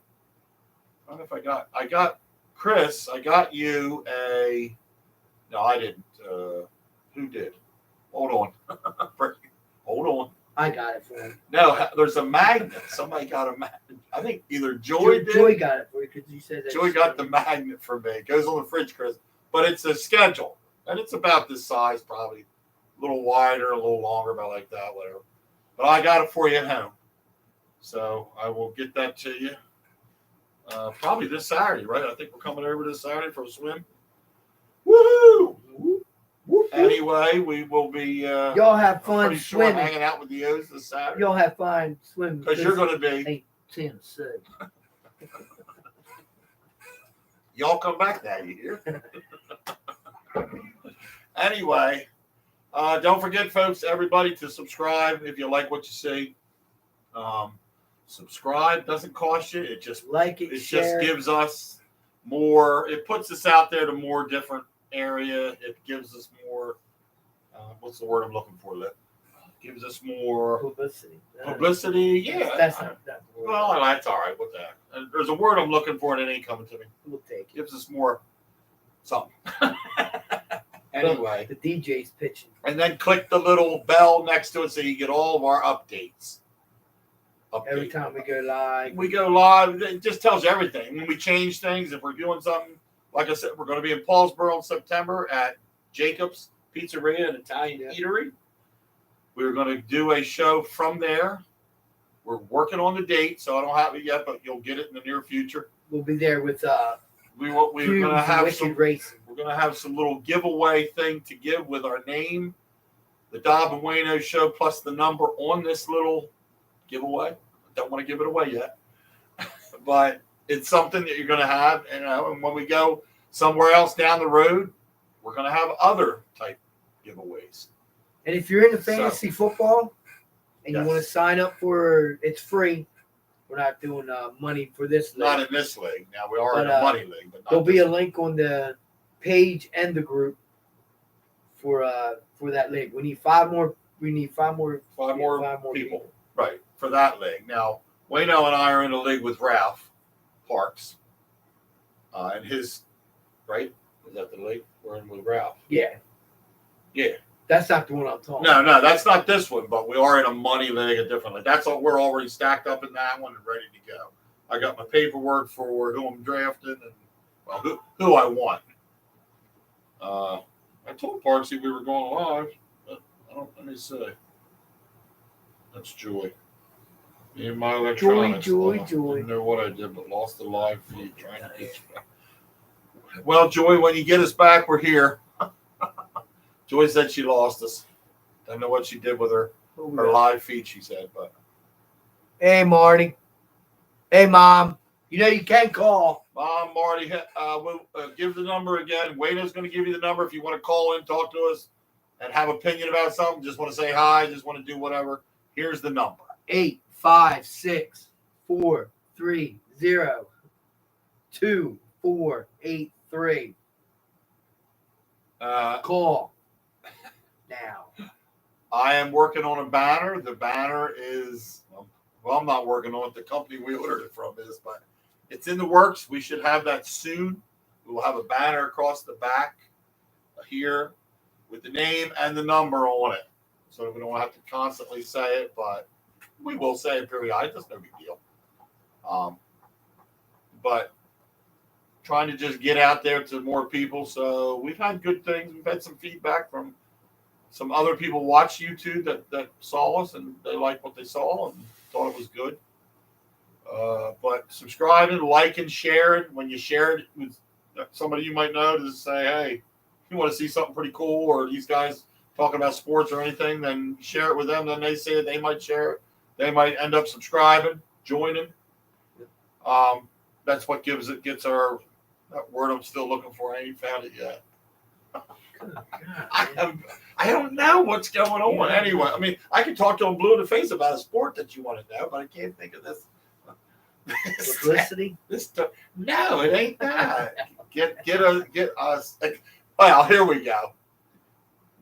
I don't know if I got Chris. I got you a. No, I didn't. Who did? Hold on. Hold on. I got it for him. No, there's a magnet. Somebody got a magnet. I think either Joy did. Joy got it for you because you said that. Joey got the magnet for me. It goes on the fridge, Chris. But it's a schedule. And it's about this size, probably. A little wider, a little longer, about like that, whatever. But I got it for you at home. So I will get that to you. Probably this Saturday, right? I think we're coming over this Saturday for a swim. Woohoo! Anyway, we will be Y'all have fun pretty sure swimming. hanging out with the O's this Saturday. Y'all have fun swimming. Because you're going to be. Hey, Tennessee. Y'all come back now, you hear? Anyway, don't forget, folks, everybody, to subscribe if you like what you see. Subscribe doesn't cost you. It just Like it, share. just gives us more. It puts us out there to more different area. It gives us more. What's the word I'm looking for? Lip. Gives us more publicity. publicity. Yeah. That's not that word. Well, that's all right. What the heck? There's a word I'm looking for, and it ain't coming to me. We'll take it. Gives us more something. Anyway, The DJ's pitching. and then click the little bell next to it so you get all of our updates. Every time we go live. we go live, it just tells you everything. When we change things, if we're doing something, like I said, we're going to be in Paulsboro in September at Jacob's Pizzeria, an Italian eatery. We're going to do a show from there. We're working on the date, so I don't have it yet, but you'll get it in the near future. We'll be there with We're going to have Wicked some. Racing. We're going to have some little giveaway thing to give with our name, the Dob And Wayno Show, plus the number on this little giveaway. I don't want to give it away yet, but it's something that you're going to have. And when we go somewhere else down the road, we're going to have other type giveaways. And if you're into fantasy football and you Yes. want to sign up for, it's free. We're not doing money for this. Not league. in this league. Now we are But, in a money league, but not There'll be this a link on the page and the group for that league. We need five more. five more people. Right, for that league. Now, Wayno and I are in a league with Ralph Parks. And his, right? Is that the league? We're in with Ralph. Yeah, Yeah. that's not the one I'm talking. No, that's not this one, but we are in a money league, a different league. That's all, we're already stacked up in that one and ready to go. I got my paperwork for who I'm drafting and, well, who I want. I told Parksy we were going live, but let me see. That's Joy. Me and my electronics. Joy. Didn't know what I did, but lost the live feed trying to get you back. Well, Joy, when you get us back, we're here. Joy said she lost us. Don't know what she did with her live feed, she said, but Hey, Marty. Hey, Mom. You know you can call. Mom, Marty, we'll give the number again. Wayno's going to give you the number if you want to call in, talk to us, and have opinion about something. Just want to say hi, just want to do whatever. Here's the number. 856-430-2483. Call now. I am working on a banner. The banner is, well, I'm not working on it. The company we ordered it from is, but it's in the works. We should have that soon. We will have a banner across the back here with the name and the number on it. So we don't have to constantly say it, but we will say it periodically. That's no big deal. But trying to just get out there to more people. So we've had good things. We've had some feedback from some other people watch YouTube that saw us and they liked what they saw and thought it was good. But subscribing, liking, sharing. When you share it with somebody you might know, to say, hey, you want to see something pretty cool, or these guys talking about sports or anything, then share it with them. Then they say it, they might share it. They might end up subscribing, joining. That's what gets our that word I'm still looking for. I ain't found it yet. I don't know what's going on anyway. I mean, I can talk to them blue in the face about a sport that you want to know, but I can't think of this. Publicity? No, it ain't that. Get us. Well, here we go.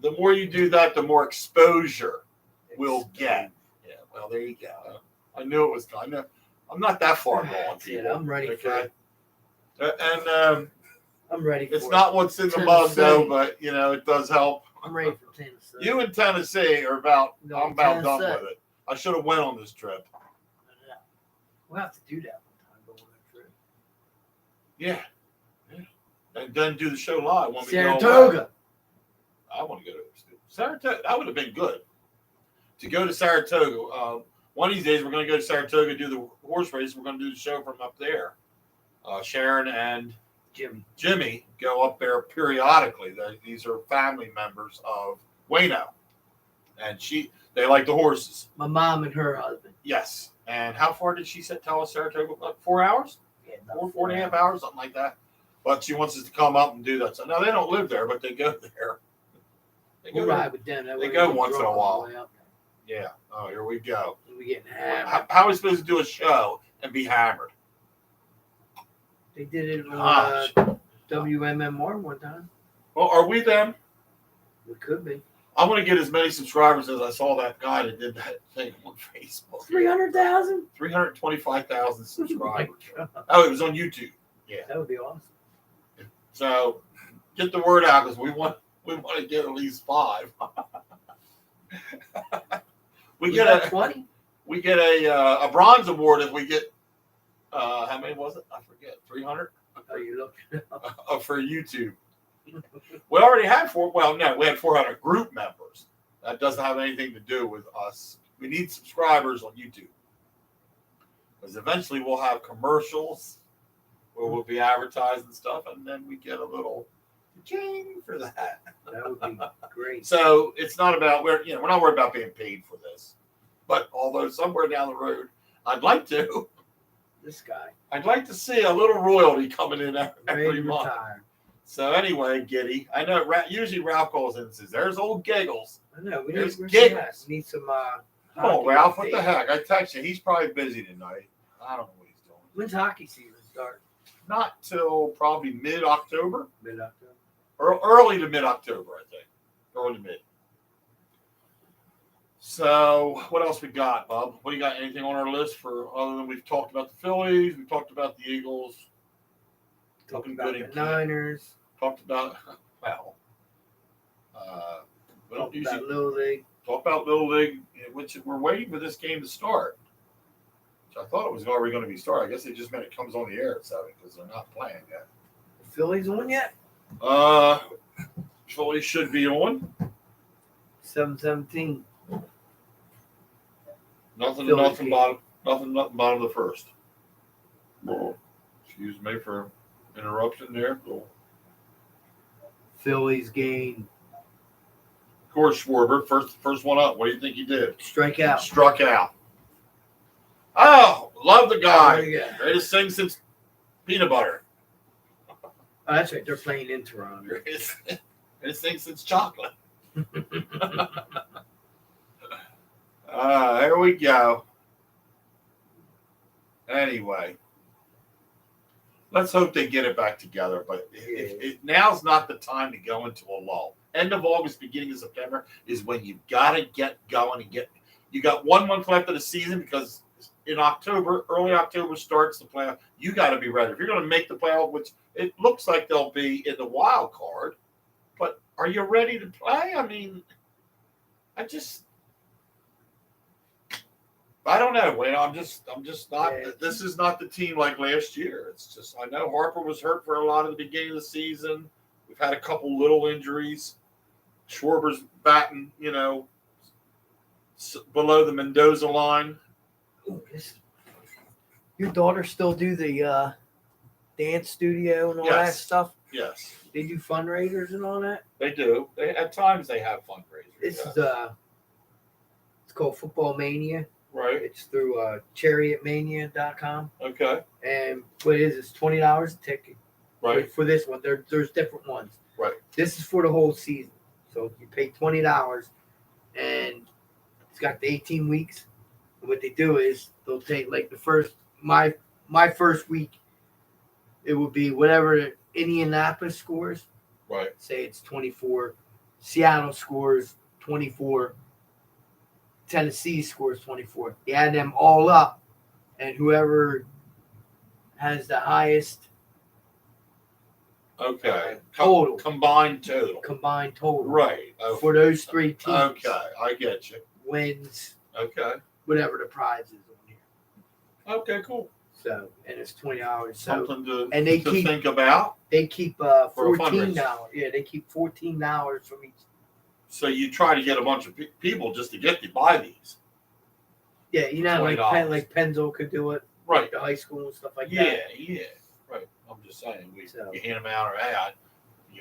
The more you do that, the more exposure we'll get. Yeah. Well, there you go. I knew it was kind of. I'm not that far gone. Yeah, I'm ready for it. And I'm ready for it. it's not what's in the mug, though, but, it does help. I'm ready for Tennessee. You in Tennessee are about, No, I'm about done Tennessee. with it. I should have went on this trip. We'll have to do that one time. Go on that trip. Yeah. And then do the show live when we go away. Saratoga. I want to go to Saratoga. That would have been good. To go to Saratoga. One of these days, we're going to go to Saratoga, do the horse race. We're going to do the show from up there. Sharon and Jimmy go up there periodically. These are family members of Wayno. And they like the horses. My mom and her husband. Yes. And how far did she tell us Saratoga? Like 4 hours? Yeah, 4.5 hours, something like that. But she wants us to come up and do that. So, no, they don't live there, but they go there. We'll ride with them. They go once in a while. Yeah. Oh, here we go. We getting hammered. How are we supposed to do a show and be hammered? They did it on WMMR one time. Well, are we them? We could be. I want to get as many subscribers as I saw that guy that did that thing on Facebook. 300,000? 325,000 subscribers. Oh, it was on YouTube. Yeah. That would be awesome. So get the word out because we want to get at least 5. We get 20? We get a bronze award if we get how many was it? I forget. 300. Oh, you look for YouTube. We already had we had 400 group members. That doesn't have anything to do with us. We need subscribers on YouTube because eventually we'll have commercials where we'll be advertising stuff, and then we get a little ching for that. That would be great. So it's not about we're not worried about being paid for this, but although somewhere down the road, I'd like to. This guy. I'd like to see a little royalty coming in every month. Retire. So anyway, Giddy, I know usually Ralph calls in and says, "There's old Giggles." I know. We There's need Giggles. need some. Come on, Ralph. What the heck? I text you. He's probably busy tonight. I don't know what he's doing. When's hockey season start? Not till probably mid-October. Mid-October. Or early to mid-October, I think. Early to mid. So what else we got, Bob? What do you got? Anything on our list for other than we've talked about the Phillies, we've talked about the Eagles, Talking about the Niners. talked about we don't usually about Little League. talk about Little League, which we're waiting for this game to start. Which I thought it was already going to be started. I guess they just meant it comes on the air at 7 because they're not playing yet. The Phillies on yet? Phillies should be on. 7:17. Nothing Phillies bottom of the first. Excuse me for interruption there. Phillies game. course, Schwarber, first one up. What do you think he did? Strike out. Struck out. Oh, love the guy. Yeah. Greatest thing since peanut butter. Oh, that's right. They're playing in Toronto. Greatest thing since chocolate. There we go. Anyway, let's hope they get it back together. But now's not the time to go into a lull. End of August, beginning of September is when you've got to get going and get. You got 1 month left of the season because in October, early October starts the playoff. You got to be ready if you're going to make the playoff, which it looks like they'll be in the wild card. But are you ready to play? I mean, I don't know, Wayne. I'm just not. Yeah. This is not the team like last year. It's just I know Harper was hurt for a lot of the beginning of the season. We've had a couple little injuries. Schwarber's batting, below the Mendoza line. Ooh, your daughter still do the dance studio and all that Yes. stuff? Yes, They do fundraisers and all that? they do. At times they have fundraisers. This yes. is it's called Football Mania. Right. It's through chariotmania.com. Okay. And what it is, it's $20 a ticket. Right. For this one. There's different ones. Right. This is for the whole season. So you pay $20 and it's got the 18 weeks. And what they do is they'll take like the first my first week, it will be whatever Indianapolis scores. Right. Say it's 24. Seattle scores 24. Tennessee scores 24. You add them all up, and whoever has the highest Okay. total, Combined total. combined total, Right. for those three teams, Okay. I get you. wins Okay. whatever the prize is on here. Okay. Cool. So, and it's $20. So Something to and they keep think about. they keep For a $14. fundraiser. Yeah, they keep $14 from each. So you try to get a bunch of people just to get to buy these. Yeah, like $20. like Penzel could do it, Right. the high school and stuff like Yeah. that. Yeah. Right. I'm just saying. So- You hand them out or, hey,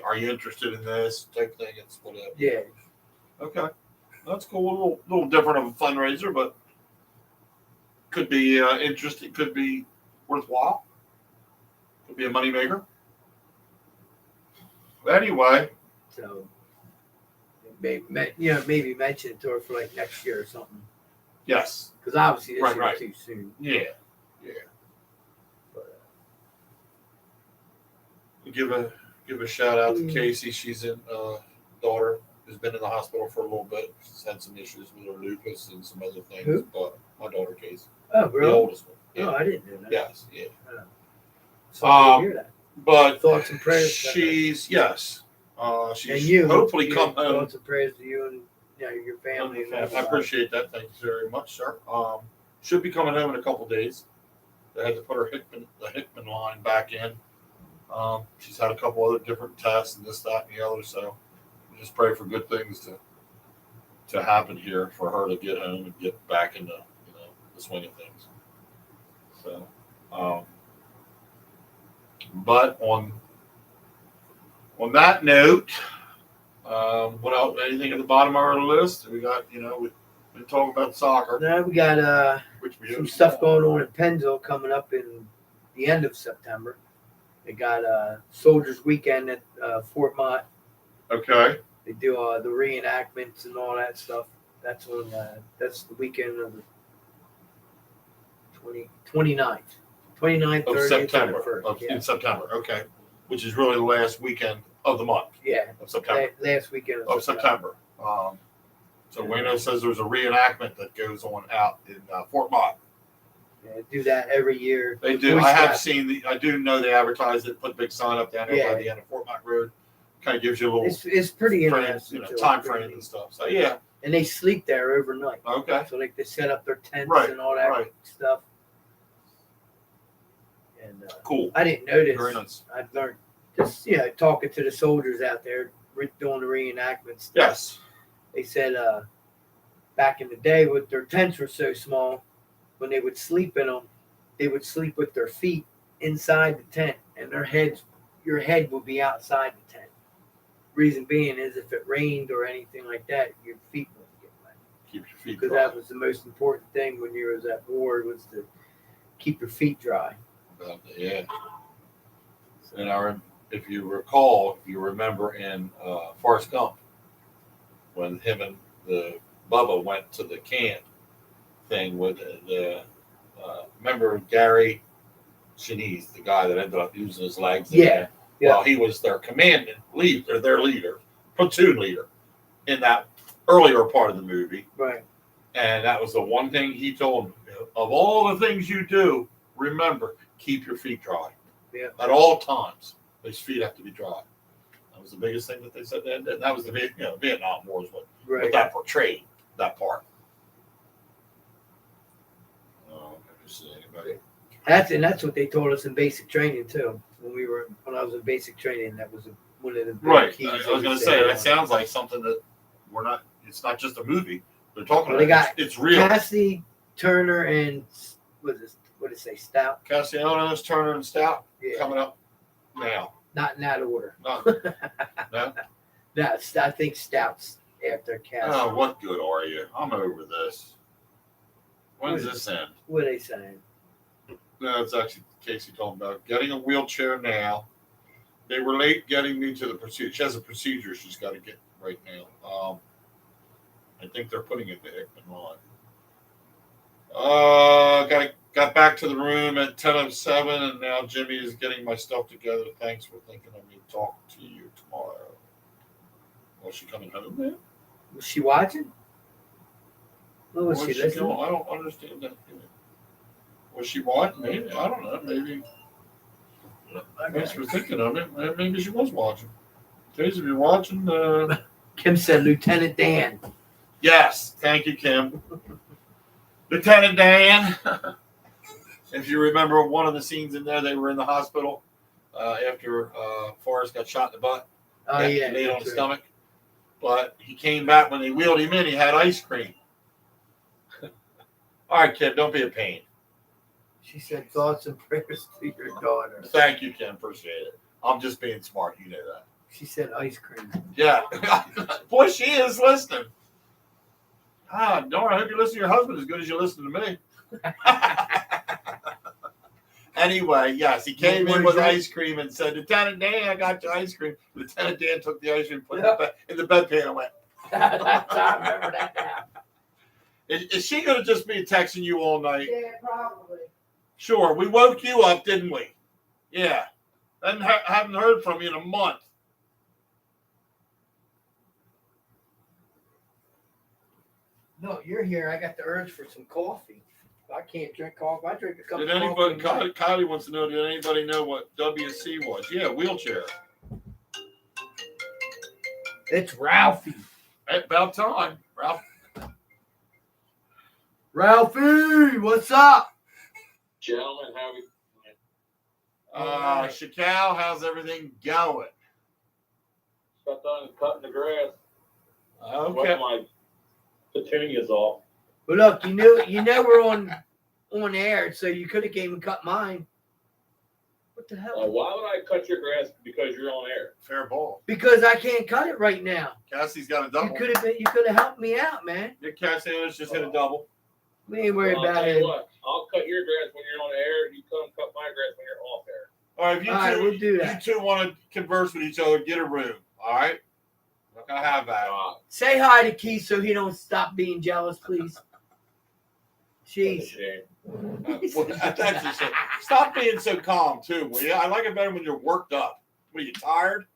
are you interested in this type thing? It's whatever. Yeah. Okay. That's cool. A little different of a fundraiser, but could be interesting. Could be worthwhile. Could be a moneymaker. Anyway, So maybe mention it to her for like next year or something. yes. Because obviously this Right, year right. too soon. Yeah. But, Give a shout out to Mm. Casey. She's in daughter has been in the hospital for a little bit. She's had some issues with her lupus and some other things. Who? But my daughter Casey, oh, the really? oldest one. Oh, Yeah. I didn't know that. Yes. Yeah. So hear that. But Thoughts and prayers. she's and she's you hopefully come home. Thoughts and prayers to you and your family. And I everybody. appreciate that. Thank you very much, sir. Should be coming home in a couple days. They had to put the Hickman line back in. She's had a couple other different tests and this, that, and the other. So we just pray for good things to happen here for her to get home and get back into the swing of things. So, but on that note. What else? Anything at the bottom of our list? We got, we've been talking about soccer, Now we got which we some stuff going on in Pennsville coming up in the end of September. They got Soldiers Weekend at Fort Mott. Okay. They do the reenactments and all that stuff. That's on. That's the weekend of the 29th, 30th, Of September. 31st. Yeah. In September. Okay. Which is really the last weekend of the month Yeah. of September. Last weekend Of September. So Wayno says there's a reenactment that goes on out in Fort Mott. Yeah, do that every year. They do. Boy I have Scouts. seen I do know they advertised it, put a big sign up down there Yeah. by the end of Fort Mott Road. Kind of gives you a little It's pretty frame, interesting. too. time It's pretty frame and neat. stuff. So yeah. And they sleep there overnight. Okay. So like they set up their tents Right, and all that right. stuff. And Cool. I didn't know this. Very nice. I've learned just talking to the soldiers out there doing the reenactments. Yes. They said back in the day, with their tents were so small, when they would sleep in them, they would sleep with their feet inside the tent, and your head would be outside the tent. Reason being is if it rained or anything like that, your feet wouldn't get wet. Keep your feet Because dry. that was the most important thing when you was at war was to keep your feet dry. Yeah. And if you recall, if you remember in Forrest Gump, when him and the Bubba went to the camp thing with remember Gary Sinise, the guy that ended up using his legs. Yeah. Well, he was their commandant leader, their leader, platoon leader in that earlier part of the movie. Right. And that was the one thing he told him. Of all the things you do, remember, keep your feet dry. Yeah. At all times, those feet have to be dry. That was the biggest thing that they said then. And that was the Vietnam War is what that portrayed, that part. Let me see anybody. That's what they told us in basic training too. When I was in basic training, that was one of the big Right. keys. I was going to say that sounds like something that we're not. It's not just a movie. They're talking Well, they about. got It's real. Cassie, Turner, and what did it say? Stout. Castellanos, Turner, and Stout Yeah. coming up now. Not in that order. No. No. No, I think Stout's after Cassie. Oh, what good are you? I'm over this. When's this end? What are they saying? No, it's actually Casey talking about getting a wheelchair now. They were late getting me to the procedure. She has a procedure she's got to get right now. I think they're putting it to Hickman on. Got back to the room at 10:07, and now Jimmy is getting my stuff together. Thanks for thinking of me. Talk to you tomorrow. Was she coming home then? Was she watching? What was she Where's listening? going? I don't understand that. Was she watching? Maybe. I don't know. Maybe. Thanks for thinking of it. Maybe she was watching. Guys, if you're watching, Kim said Lieutenant Dan. yes. Thank you, Kim. Lieutenant Dan. If you remember one of the scenes in there, they were in the hospital after Forrest got shot in the butt. Oh yeah. Laid on his stomach. But he came back when they wheeled him in. He had ice cream. All right, Kim, don't be a pain. She said thoughts and prayers to your daughter. Thank you, Kim. Appreciate it. I'm just being smart. You know that. She said ice cream. Yeah. Boy, she is listening. Nora, I hope you listen to your husband as good as you listen to me. Anyway, yes, he came in with ice cream and said, Lieutenant Dan, I got your ice cream. Lieutenant Dan took the ice cream, put it in the bedpan and went. I remember that now. Is she going to just be texting you all night? Yeah, probably. Sure. We woke you up, didn't we? Yeah. And haven't heard from you in a month. No, you're here. I got the urge for some coffee. I can't drink coffee. I drink a cup Did of anybody, coffee. Kylie wants to know, did anybody know what WC was? Yeah, wheelchair. It's Ralphie. About time. Ralphie, what's up? Gentlemen, how we Shakal, how's everything going? got done cutting the grass? Okay. Sweating my petunias off. Well, look, you know we're on air, so you could have came and cut mine. What the hell? Why would I cut your grass because you're on air? Fair ball. Because I can't cut it right now. Cassie's got a double. You could have helped me out, man. Nick Castellanos just hit a double. We ain't worried I'll about tell it. you what, I'll cut your grass when you're on air. You come cut my grass when you're off air. All right, if you All right, two, we'll do that. You two want to converse with each other, get a room. All right? I'm not going to have that. Say hi to Keith so he don't stop being jealous, please. Jeez. That's just it. Stop being so calm, too, will you? I like it better when you're worked up. What, are you tired?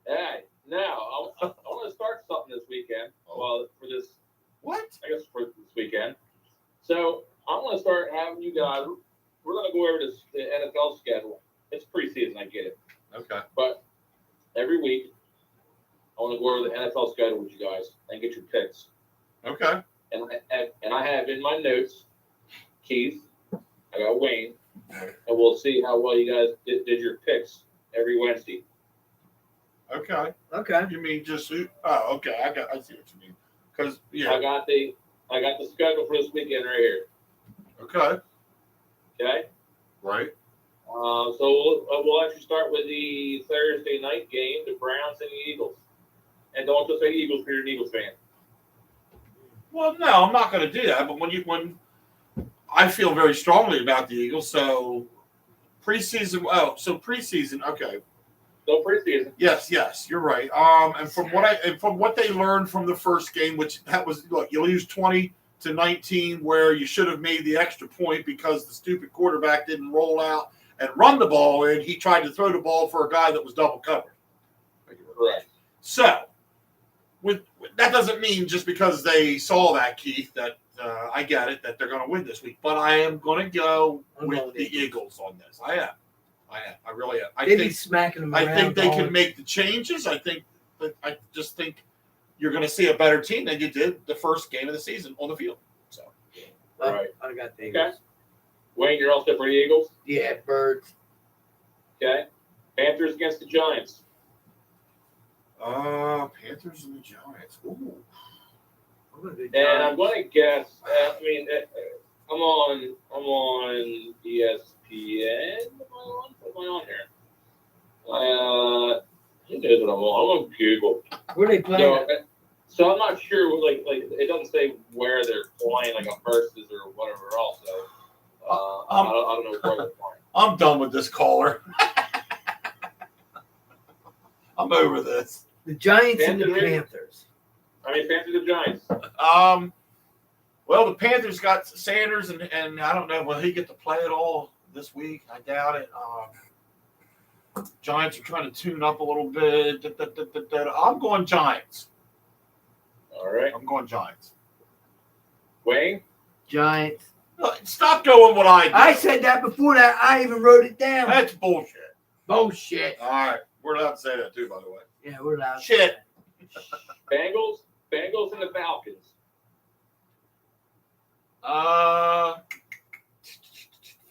Hey, now, I want to start something this weekend. Well, for this, What? I guess for this weekend. So, I'm going to start having you guys, we're going to go over the NFL schedule. It's preseason, I get it. Okay. But every week, I want to go over the NFL schedule with you guys and get your picks. Okay. And I have in my notes, Keith, I got Wayne, and we'll see how well you guys did your picks every Wednesday. Okay. Okay. You mean just okay. I see what you mean. Because I got the schedule for this weekend right here. Okay. Okay. Right. So we'll actually start with the Thursday Thursday night game, the Browns and the Eagles. And don't just say Eagles if you're an Eagles fan. Well, no, I'm not going to do that. But when I feel very strongly about the Eagles, so preseason. Oh, so preseason. Okay. No preseason. Yes, you're right. And from what they learned from the first game, which that was, look, you lose 20-19, where you should have made the extra point because the stupid quarterback didn't roll out and run the ball in. He tried to throw the ball for a guy that was double covered. Right. So, that doesn't mean just because they saw that, Keith, that I get it, that they're going to win this week. But I am going to go with the Eagles on this. I am. I really am. They'd be smacking them around. I think they can make the changes. I just think you're going to see a better team than you did the first game of the season on the field. So, right. I got the Eagles. Okay. Wayne, you're all set for the Eagles? Yeah, Birds. Okay. Panthers against the Giants. Panthers and the Giants. Ooh. And I'm going to guess. I'm on ESPN. What am I on here? Who knows what I'm on? I'm on Google. Where are they playing? So I'm not sure. Like it doesn't say where they're playing, like a versus or whatever else. So I don't know where they're playing. I'm done with this caller. I'm over this. The Giants and the Panthers. Panthers and Giants. Well, the Panthers got Sanders, and I don't know, will he get to play at all this week? I doubt it. Giants are trying to tune up a little bit. I'm going Giants. All right. I'm going Giants. Wayne? Giants. Stop going what I did. I said that before that. I even wrote it down. That's bullshit. Bullshit. All right. We're allowed to say that too, by the way. Yeah, we're allowed. Shit. Bengals and the Falcons.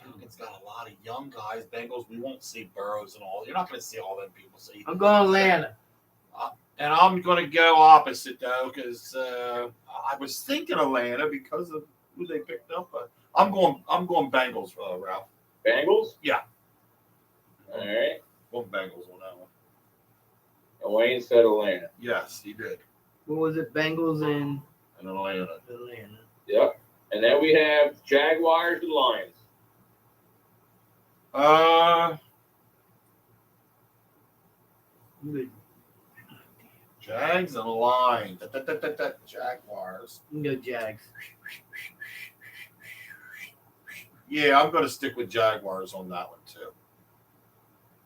Falcons got a lot of young guys. Bengals, we won't see Burrows and all. You're not going to see all them people. So I'm going Atlanta. And I'm going to go opposite, though, because I was thinking Atlanta because of who they picked up. But I'm going Bengals, Ralph. Bengals? Yeah. All right. Going Bengals on that one. And Wayne said Atlanta. Yes, he did. What was it? Bengals and Atlanta. Yep. And then we have Jaguars and Lions. Jags and Lions. Jaguars. You can go Jags. Yeah, I'm going to stick with Jaguars on that one, too.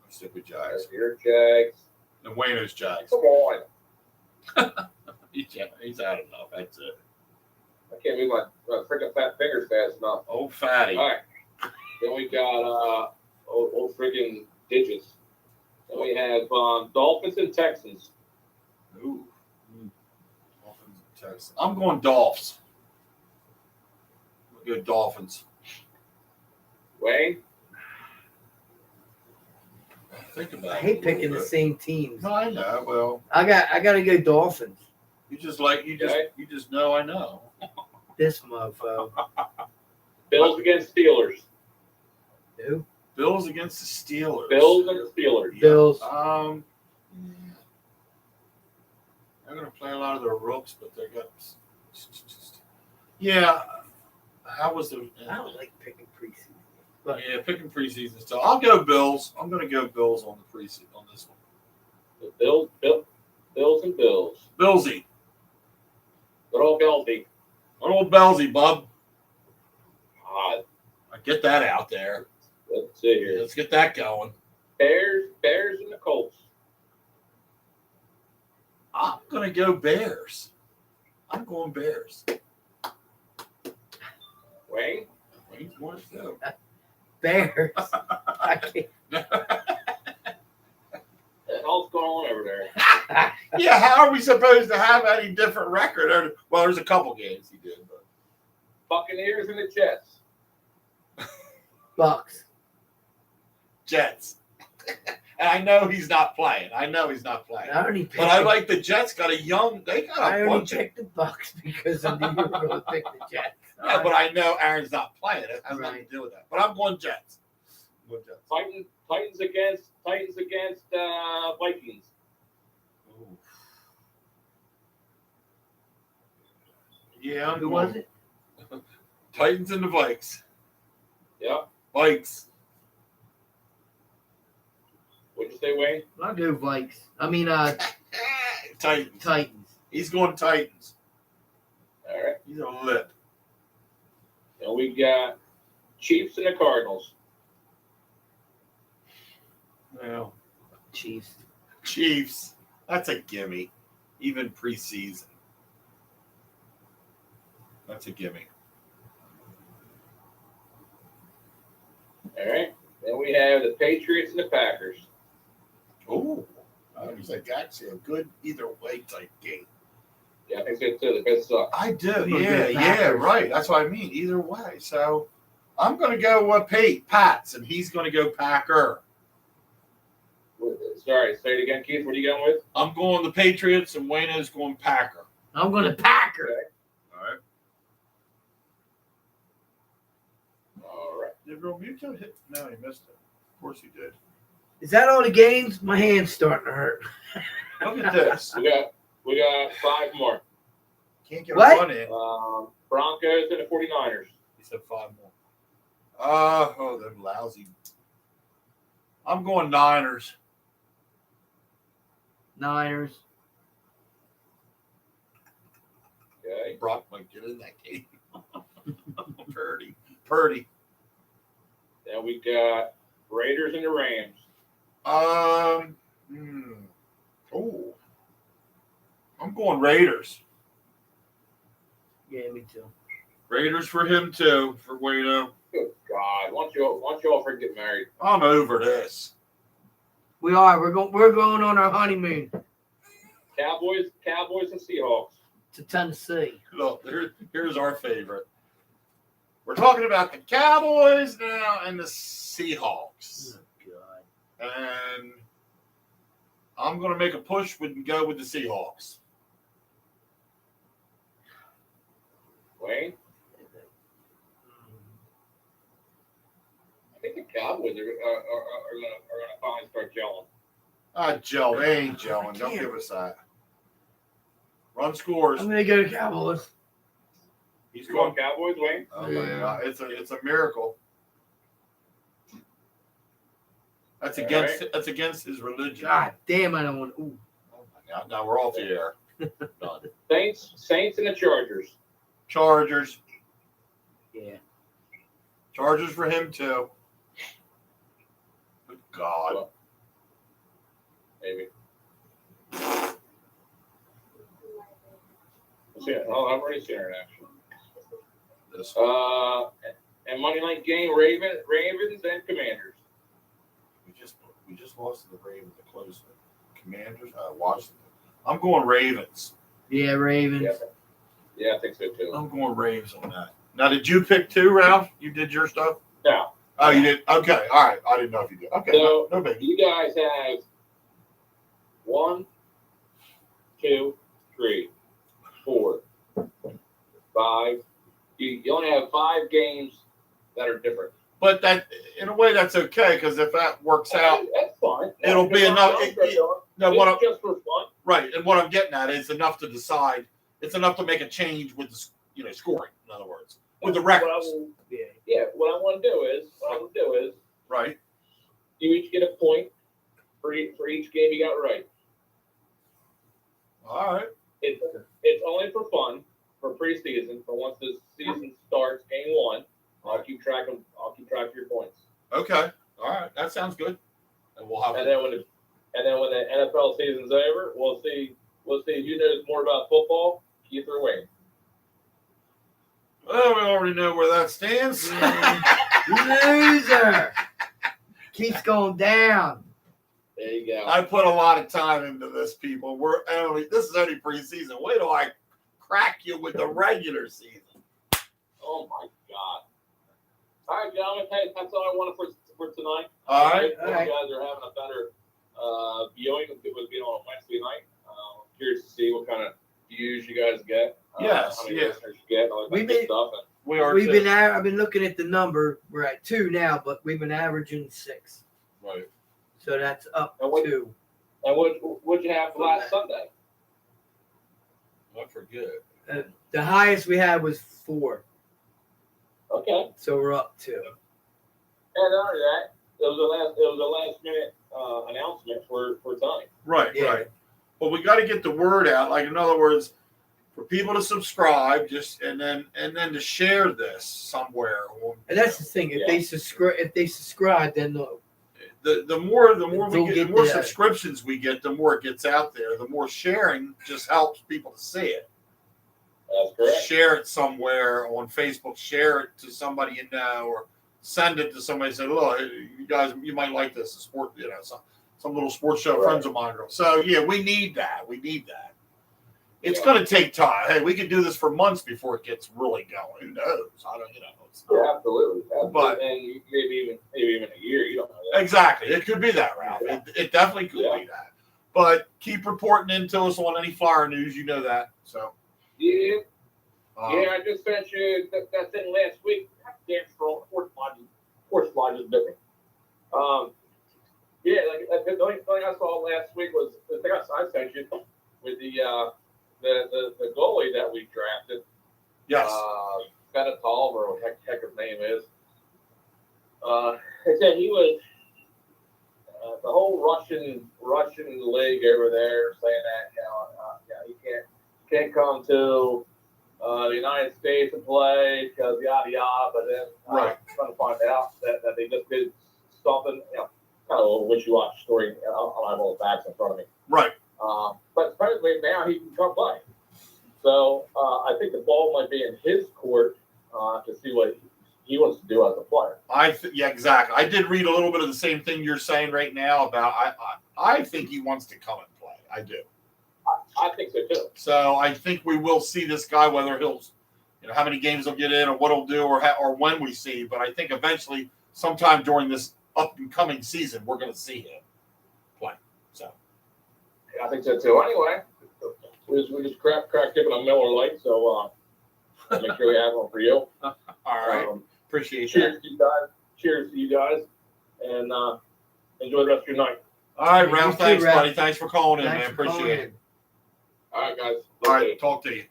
I'll stick with Jags. Your Jags. And Wayno's Jags. Come on. He's had enough. That's it. I can't move my freaking fat fingers fast enough. Old fatty. All right. Then we got old freaking digits. Then we have Dolphins and Texans. Ooh. Dolphins and Texans. I'm going Dolphs. We'll go Dolphins. Wayne? Think about it. I hate picking the same teams. No, I know. Well, I got to go Dolphins. you just know I know. This motherfucker. Bills against Steelers. Who? Bills against the Steelers. Bills and the Steelers. Yeah. Bills. They're going to play a lot of their rooks, but they got. Yeah. How was the? I don't like picking preseason. Yeah, picking preseason stuff. I'll go Bills. I'm going to go Bills on the preseason on this one. The Bills and Bills. Billsy. Good old Belsy. Good old Belsy, bub. I Get that out there. Let's see here. Let's get that going. Bears and the Colts. I'm going to go Bears. I'm going Bears. Wayne? Wayne's going to go. Bears. I can't. What the hell's going on over there? Yeah, how are we supposed to have any different record? Well, there's a couple games he did, but Buccaneers and the Jets. Bucks. Jets. And I know he's not playing. I already picked. But I like the Jets. They got I a only bunch of. picked the Bucks because I knew you were going to pick the Jets. Yeah, but I know Aaron's not playing. It has nothing Right. to do with that. But I'm going Jets. Titans against Titans against Vikings. Yeah, I'm Who going was it? Titans and the Vikes. Yep. Vikes. What'd you say, Wayne? I'll go Vikes. I mean, Titans. Titans. He's going Titans. All right. He's a lip. And we got Chiefs and the Cardinals. Well, Chiefs. Chiefs. That's a gimme. Even preseason. That's a gimme. All right. Then we have the Patriots and the Packers. Oh, I was like, actually a good either way type game. Yeah, I think so too. The best suck. I do. I'm gonna Yeah, go yeah, Packers. right. That's what I mean. Either way. So I'm going to go Pats, and he's going to go Packer. Sorry, say it again, Keith. What are you going with? I'm going the Patriots, and Wayno's going Packer. I'm going to Packer. Okay. All right. All right. Did Romuto hit? No, he missed it. Of course he did. Is that all the games? My hand's starting to hurt. Look at this. We got 5 more. Can't get What? a run in. Broncos and the 49ers. He said 5 more. Oh, they're lousy. I'm going Niners. Niners. Okay. Brock might get in that game. Purdy. Then we got Raiders and the Rams. Oh, I'm going Raiders. Yeah, me too. Raiders for him too. For Wayno. Good God! Why don't you all freaking get married? I'm over this. We are. We're going on our honeymoon Cowboys and Seahawks. to Tennessee. Look, here's our favorite. We're talking about the Cowboys now and the Seahawks. Oh, God. And I'm going to make a push and go with the Seahawks. Wayne, I think the Cowboys are gonna finally start gelling. Joe, they ain't gelling. Don't give us that. Run scores. I'm going to go to Cowboys. He's You going going. Cowboys, Wayne? Oh my Yeah. God, it's a miracle. That's All against his religion. God damn, I don't want. Ooh. Oh my God! Now we're off the air. Done. Saints and the Chargers. Chargers. Yeah. Chargers for him too. Good God. Maybe. Oh, I've already seen her in action. This And Monday night game, Ravens and Commanders. we just lost to the Ravens at close. Commanders, Washington. I'm going Ravens. Yeah, Ravens. Yeah, I think so too. I'm going Ravens on that. Now, did you pick 2, Ralph? You did your stuff? Now, Oh, you did? Okay. All right. I didn't know if you did. Okay. So- no biggie. you guys have 1, 2, 3, 4, 5. You only have 5 games that are different. But that, in a way, that's okay because if that works out, That's fine. It'll be enough- no, what I'm, just for fun. right. And what I'm getting at is enough to decide. It's enough to make a change with the scoring. In other words, with the What I records, will- Yeah. Yeah, what I want to do is right? you each get a point for each game you got right. All right. It's only for fun for preseason. But once the season starts, game 1, I'll keep track of your points. Okay. All right. That sounds good. And we'll have. And then when the NFL season's over, we'll see who knows more about football, Keith or Wayne. Well, we already know where that stands. Loser. Keeps going down. There you go. I put a lot of time into this, people. This is only preseason. Wait till I crack you with the regular season. Oh my God. All right, gentlemen. Hey, that's all I wanted for tonight. All right. You guys are having a better viewing with being on a Wednesday night. Curious to see what kind of views you guys get. Yes, How many yes. listeners you get, and all that We good made- stuff. And We are. We've too. been. I've been looking at the number. We're at 2 now, but we've been averaging 6. Right. So that's up And what- 2. And what'd you have last Sunday? I forget. The highest we had was 4. Okay. So we're up 2. And under that, it was a last minute announcement for tonight. Right, Yeah. right. Well, we got to get the word out. Like, in other words, for people to subscribe, just and then to share this somewhere. And that's the thing. If they subscribe, then the more we They'll get, get the more the- subscriptions we get, the more it gets out there. The more sharing just helps people to see it. That's correct. Share it somewhere on Facebook. Share it to somebody you know, or send it to somebody. Say, look, you guys, you might like this. A sport, some little sports show Right. friends of mine are. So yeah, we need that. It's Yeah. going to take time. Hey, we could do this for months before it gets really going. Who knows? I don't, It's not, Yeah, absolutely. But- and maybe even a year. You don't know that. exactly. It could be that, Ralph. Yeah. It definitely could be that. But keep reporting into us on any flyer news. You know that. So. Yeah. um, Yeah, I just sent you that thing last week. Damn strong. Horse lodge is busy. Yeah, like the only thing I saw last week was the thing I sent you with the goalie that we drafted. Yes. Benetal, or what the heck his name is. They said he was the whole Russian league over there saying that he can't come to the United States and play because yada yada. But then Right. trying to find out that they just did something, kind of a wishy-washy story. I don't have all the facts in front of me. Right. But supposedly now he can come play. So I think the ball might be in his court to see what he wants to do as a player. Yeah, exactly. I did read a little bit of the same thing you're saying right now about. I think he wants to come and play. I do. I think so too. So I think we will see this guy, whether he'll, how many games he'll get in, or what he'll do, or when we see. But I think eventually, sometime during this up and coming season, we're going to see him play. So. I think so too. Anyway, we just crack giving a Miller Lite, so make sure we have one for you. All right. Appreciate Cheers that. to you guys. Cheers to you guys, and enjoy the rest of your night. All right, You Ralph. too, Thanks, Ralph. buddy. Thanks for calling in, Thanks man. for calling Appreciate in. it. All right, guys. All right, talk to you.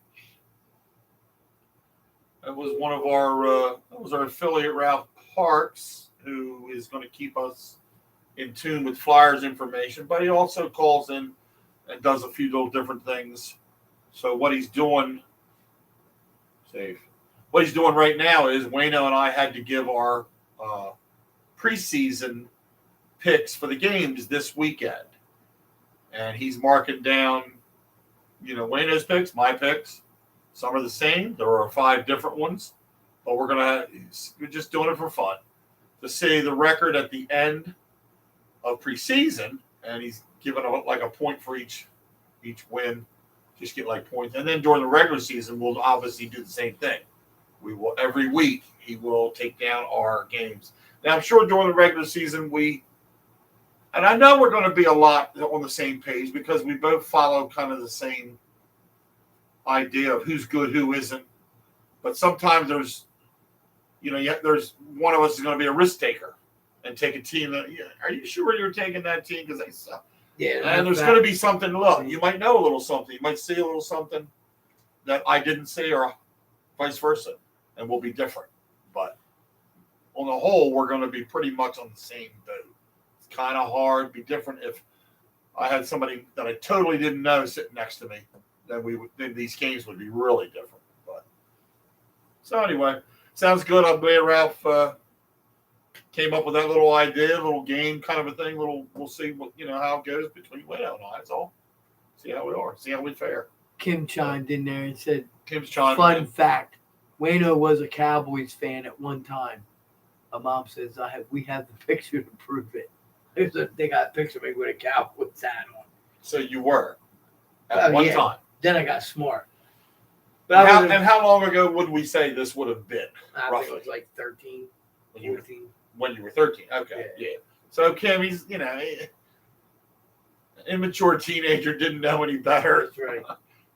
That was one of our affiliate, Ralph Parks, who is going to keep us in tune with Flyers information, but he also calls in and does a few little different things. So what he's doing right now is Wayno and I had to give our preseason picks for the games this weekend. And he's marking down, Wayno's picks, my picks. Some are the same. There are 5 different ones, but we're just doing it for fun to see the record at the end of preseason. And he's given a point for each win. Just get points. And then during the regular season, we'll obviously do the same thing. We will every week. He will take down our games. Now, I'm sure during the regular season, and I know we're going to be a lot on the same page because we both follow kind of the same idea of who's good, who isn't. But sometimes there's one of us is going to be a risk taker and take a team that, are you sure you're taking that team because they suck? Yeah. And there's going to be something. Look, you might know a little something. You might see a little something that I didn't see, or vice versa, and we'll be different. But on the whole, we're going to be pretty much on the same boat. It's kind of hard, be different if I had somebody that I totally didn't know sitting next to me. Then these games would be really different. But so anyway, sounds good. I'm glad Ralph came up with that little idea, little game kind of a thing. We'll see what how it goes between Wayno and I. That's all. See how we are. See how we fare. Kim chimed in there and said, Kim's chiming fun in. fact, Wayno was a Cowboys fan at one time. My mom says we have the picture to prove it. They got a picture of me with a Cowboys hat on. So you were at Oh, one yeah. time. Then I got smart. And how long ago would we say this would have been? I think roughly? it was like 13, When you 14. when you were 13. Okay, yeah. So Kim, he's immature teenager, didn't know any better. That's right.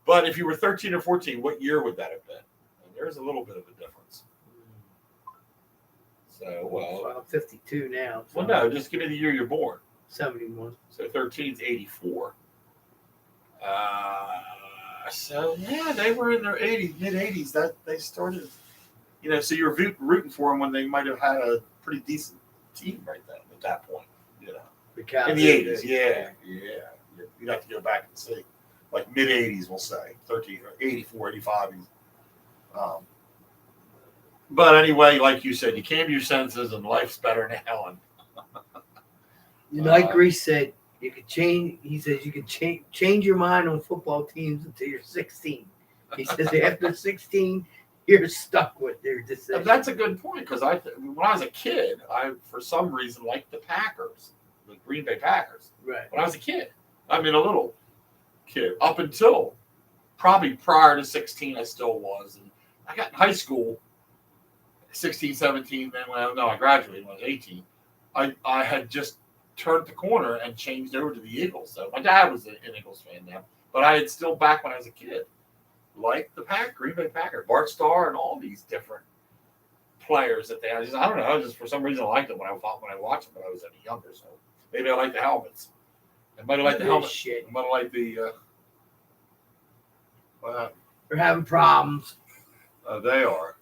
But if you were 13 or 14, what year would that have been? And there's a little bit of a difference. So, I'm 52 now. So well, no, just give me the year you're born. 71. So 13 is 84. So yeah, they were in their 80s, mid 80s. That they started, so you're rooting for them when they might have had a pretty decent team right then at that point, in the 80s. Yeah. You'd have to go back and see, like mid 80s, we'll say 13, 84, 85. But anyway, like you said, you came to your senses, and life's better now. And like Reese said, you could change. He says you could change your mind on football teams until you're 16. He says after 16, you're stuck with their decision. that's a good point, because when I was a kid, I for some reason liked the Packers, the Green Bay Packers. Right. When I was a kid, a little kid, up until probably prior to 16, I still was. And I got in high school, 16, 17. Then I graduated when I was 18. I had just turned the corner and changed over to the Eagles. So my dad was an Eagles fan now, but I had still back when I was a kid, like the Green Bay Packers, Bart Starr, and all these different players that they had. I don't know, just for some reason I liked them when I watched them when I was any younger. So maybe I like the helmets. I might have liked the helmet. Shit. I might have liked the. They're having problems. They are.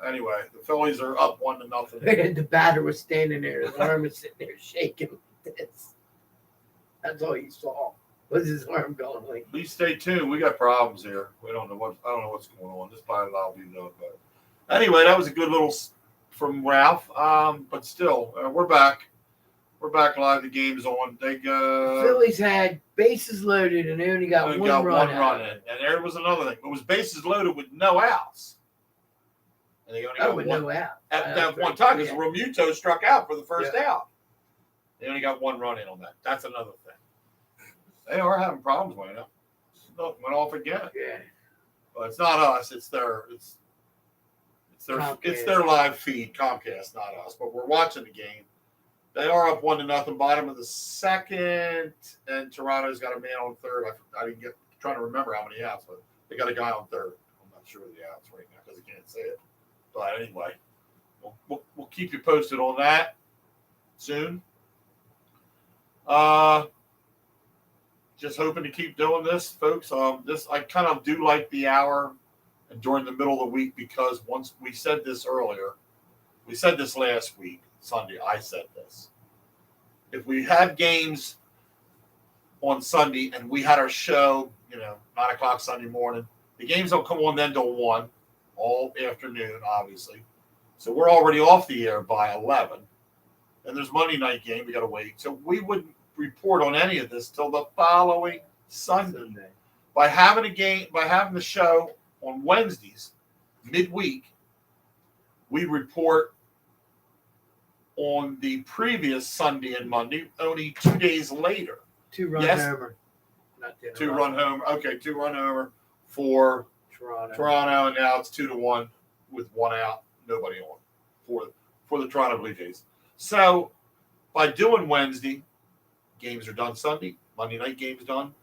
Anyway, the Phillies are up 1-0. The batter was standing there. His arm was sitting there shaking like this. That's all you saw. Was his arm going like? Please stay tuned. We got problems here. I don't know what's going on. This might allow me to know. But anyway, that was a good little from Ralph. But still, we're back. We're back live. The game's on. They Phillies had bases loaded, and they only got one run in. And there was another thing. It was bases loaded with no outs. And they only got no out. At that one time, because Romuto struck out for the first out. They only got one run in on that. That's another thing. They are having problems, Wayno. Went off again. Yeah. But it's not us. It's their live feed, Comcast, not us. But we're watching the game. They are up 1-0, bottom of the second, and Toronto's got a man on third. I didn't trying to remember how many outs, but they got a guy on third. I'm not sure of the outs right now because I can't say it. But anyway, we'll keep you posted on that soon. Just hoping to keep doing this, folks. I kind of do like the hour and during the middle of the week, because once we said this earlier, we said this last week, Sunday. I said this. If we had games on Sunday and we had our show, 9:00 Sunday morning, the games don't come on then till 1 all afternoon, obviously. So we're already off the air by 11. And there's Monday night game. We got to wait. So we wouldn't report on any of this till the following Sunday. By having the show on Wednesdays, midweek, we report on the previous Sunday and Monday, only 2 days later. 2-run homer. Not 2-run homer. Okay, 2-run homer for Toronto, and now it's 2-1 with one out, nobody on for the Toronto Blue Jays. So by doing Wednesday, games are done Sunday. Monday night game's done.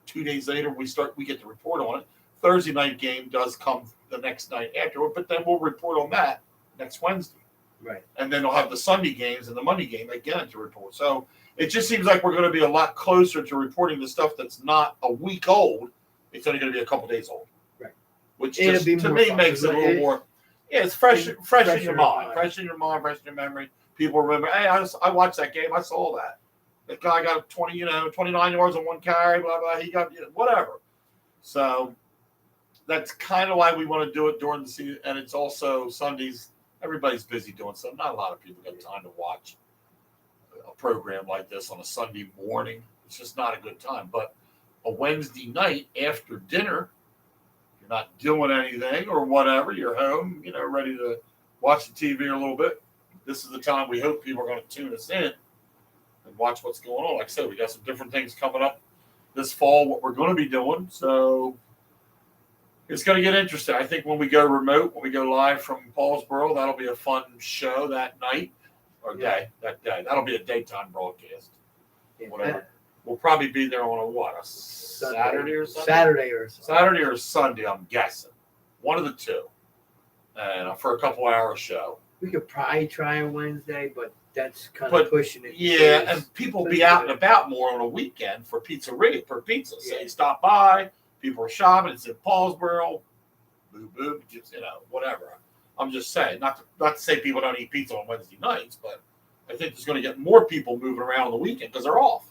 2 days later, we get to report on it. Thursday night game does come the next night afterward, but then we'll report on that next Wednesday. Right. And then they'll have the Sunday games and the Monday game again to report. So it just seems like we're going to be a lot closer to reporting the stuff that's not a week old. It's only going to be a couple days old. Right. Which just, to me, makes it a little more. Yeah, it's fresh in your mind, fresh in your mind, fresh in your memory. People remember, hey, I watched that game. I saw that. That guy got 29 yards on one carry, blah, blah. He got, whatever. So that's kind of why we want to do it during the season. And it's also Sundays. Everybody's busy doing something. Not a lot of people got time to watch a program like this on a Sunday morning. It's just not a good time. But a Wednesday night after dinner, you're not doing anything or whatever, you're home, ready to watch the TV a little bit. This is the time we hope people are going to tune us in and watch what's going on. Like I said, we got some different things coming up this fall, what we're going to be doing. So it's going to get interesting. I think when we go remote, when we go live from Paulsboro, that'll be a fun show that night or day. That'll be a daytime broadcast. Whatever. We'll probably be there on a Saturday or Sunday? Saturday or Sunday, I'm guessing. One of the two. And for a couple hour show. We could probably try on Wednesday, but that's kind But, of pushing it. Yeah, because- and people be out and about more on a weekend for pizza. So you stop by, people are shopping. It's in Paulsboro, just whatever. I'm just saying, not to say people don't eat pizza on Wednesday nights, but I think there's going to get more people moving around on the weekend because they're off.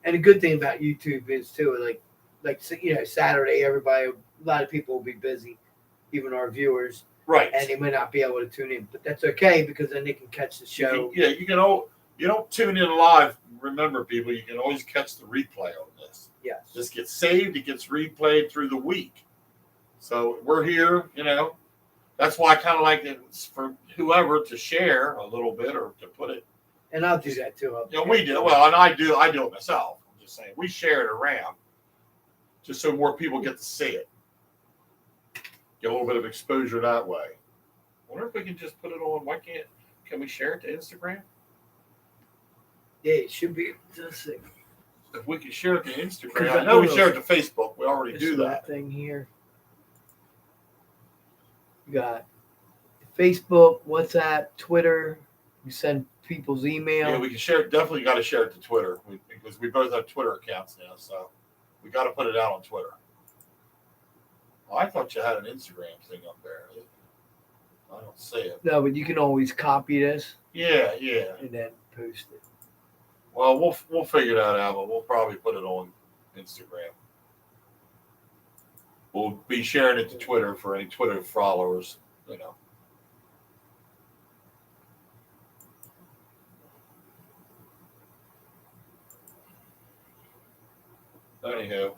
And the good thing about YouTube is too, like Saturday, a lot of people will be busy, even our viewers, Right. and they may not be able to tune in, but that's okay because then they can catch the show. You don't tune in live. Remember, people, you can always catch the replay on this. Yes. This gets saved. It gets replayed through the week. So we're here, That's why I kind of like it for whoever to share a little bit or to put it. And I'll do that too. We do. Well, and I do it myself. I'm just saying we share it around just so more people get to see it. Get a little bit of exposure that way. I wonder if we can just put it on. Can we share it to Instagram? Yeah, it should be. Let's see. If we can share it to Because Instagram. I I know we know share it to Facebook. We already This do little that. thing here. You got Facebook, WhatsApp, Twitter. You send people's email. Yeah, we can share it. Definitely got to share it to Twitter because we both have Twitter accounts now. So we got to put it out on Twitter. Oh, I thought you had an Instagram thing up there. I don't see it. No, but you can always copy this Yeah. and then post it. Well, we'll figure that out, but we'll probably put it on Instagram. We'll be sharing it to Twitter for any Twitter followers, Anyhow,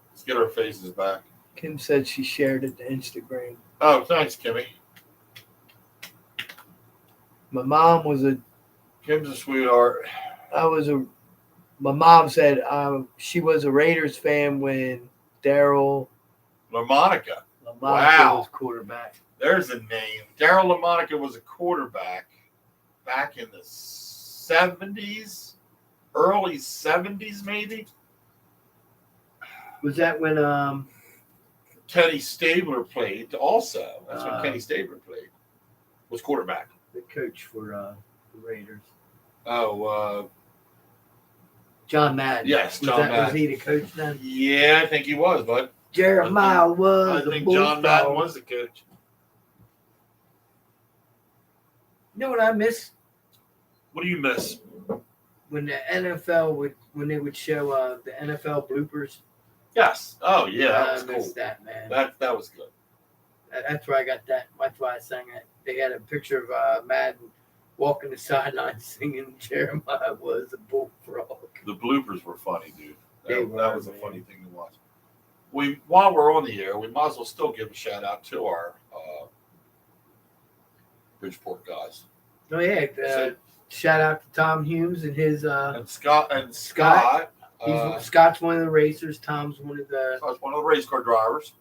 let's get our faces back. Kim said she shared it to Instagram. Oh, thanks, Kimmy. My mom was Kim's a sweetheart. my mom said she was a Raiders fan when Daryl LaMonica. LaMonica Wow. was quarterback. There's a name. Daryl LaMonica was a quarterback back in the 70s, early 70s, maybe. Was that when Kenny Stabler played also. That's when Uh, Kenny Stabler played. Was quarterback. the coach for the Raiders? Oh, John Madden. yes, Was John Was Madden. he the coach then? Yeah, I think he was, bud. Jeremiah was I the think John Madden bulldog. was the coach. You know what I miss? What do you miss? When the NFL when they would show the NFL bloopers. Yes. Oh, yeah, that I was miss cool. that, man. That was good. That's where I got that. That's why I sang it. They had a picture of Madden walking the sideline singing Jeremiah was a bullfrog. The bloopers were funny, dude. They That were, was a man. funny thing to watch. While we're on the air, we might as well still give a shout out to our Bridgeport guys. Oh yeah, shout out to Tom Humes and his And Scott. Scott's one of the racers. Tom's one of the Scott's one of the race car drivers.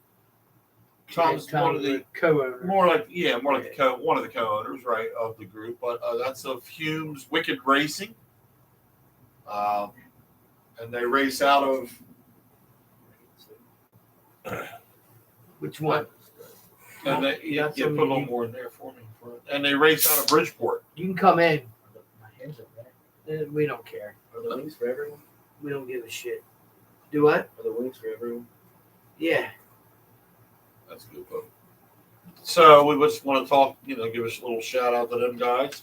Tom's one of the co-owners. one of the co-owners, right, of the group. But that's of Humes Wicked Racing, and they race out of Which one? and they You got put a some little you- more in there for me. And they race out of Bridgeport. You can come in. My hands up there. We don't care. Are the wings for everyone? We don't give a shit. Do what? Are the wings for everyone? Yeah. That's good. Book. So we just want to talk, give us a little shout out to them guys.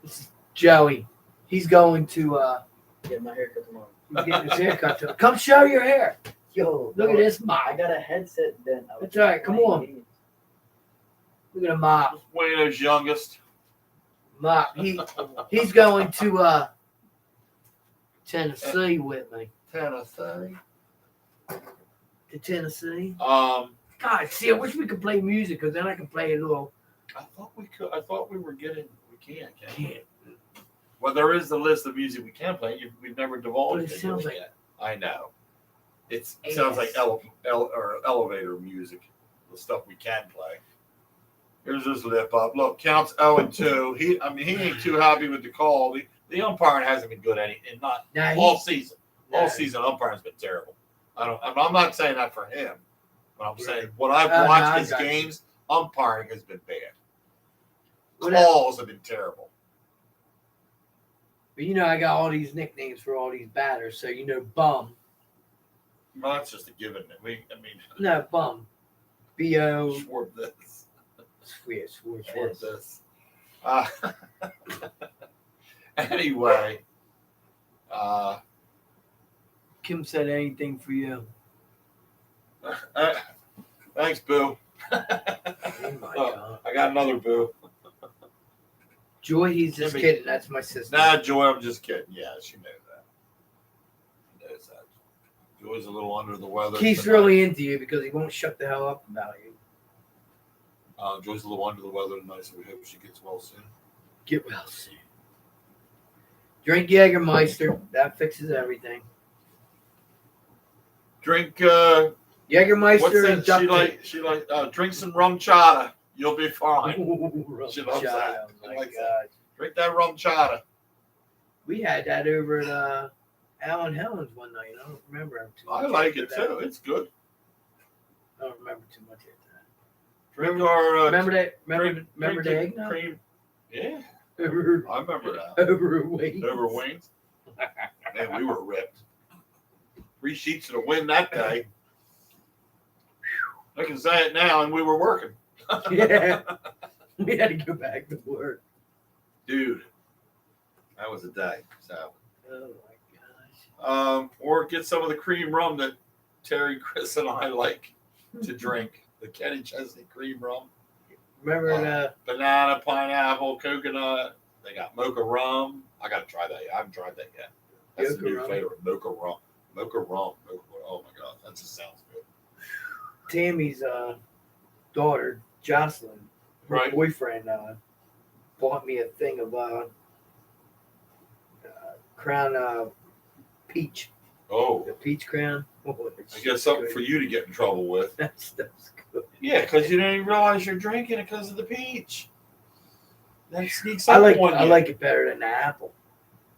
This is Joey. He's going to Get my haircut tomorrow. he's getting his haircut. Come show your hair. Yo, Look at this I mop. got a headset then. That's all right, come on. Look at the mop. Wayno's youngest. Mop. He's going to Tennessee with me. Tennessee. To Tennessee. Um, God, see, I wish we could play music because then I can play a little. I thought we could. I thought we were getting. We can't. Can't. Well, there is the list of music we can play. We've never divulged But it it sounds yet. like- I know. It sounds like elevator music. The stuff we can play. Here's this lip up. Look, counts 0-2. He ain't too happy with the call. The umpiring hasn't been good Now all season. No. All season umpiring's been terrible. I'm not saying that for him, but I'm saying what I I've watched his got you. games, umpiring has been bad. calls have been terrible. But I got all these nicknames for all these batters. So Bum. Well, that's just a given. No, Bum. B-O. Schwarb this. Schwarb This. Anyway, Kim said anything for you. thanks, Boo. Oh my God. I got another Boo. Joy, he's just Jimmy. kidding. That's my sister. Nah, Joy, I'm just kidding. Yeah, she knows that. She knows that. Joy's a little under the weather. Keith's tonight. really into you because he won't shut the hell up about you. Joy's a little under the weather tonight, so we hope she gets well soon. Get well soon. Drink Jägermeister. That fixes everything. Drink, Jägermeister what's and that? duct She like drink some rum chata. You'll be fine. tape. She loves that. Oh She my likes God. Drink that rum chata. We had that over at Alan Helen's one night. I don't remember too much. I like after it that. too. It's good. I don't remember too much after Drink our Remember that? Remember drink the eggnog? cream. Yeah, Over I remember that. Overweight. Over wings. Man, we were ripped. 3 sheets to the wind that day. I can say it now, and we were working. Yeah. We had to go back to work. Dude, that was a day. So, Oh my gosh. or get some of the cream rum that Terry, Chris, and I like to drink. The Kenny Chesney cream rum. Remember the Banana, pineapple, coconut. They got mocha rum. I got to try that. I haven't tried that yet. That's the Mocha new rum? flavor. Mocha rum. Mocha rum. Oh my God, that just sounds good. Tammy's daughter, Jocelyn, her Right. boyfriend, bought me a thing of Crown peach. Oh, The peach crown. Oh, I guess something for you to get in trouble with. That stuff's good. Yeah, because you didn't even realize you're drinking it because of the peach. That sneaks I up like on you. I like it better than the apple.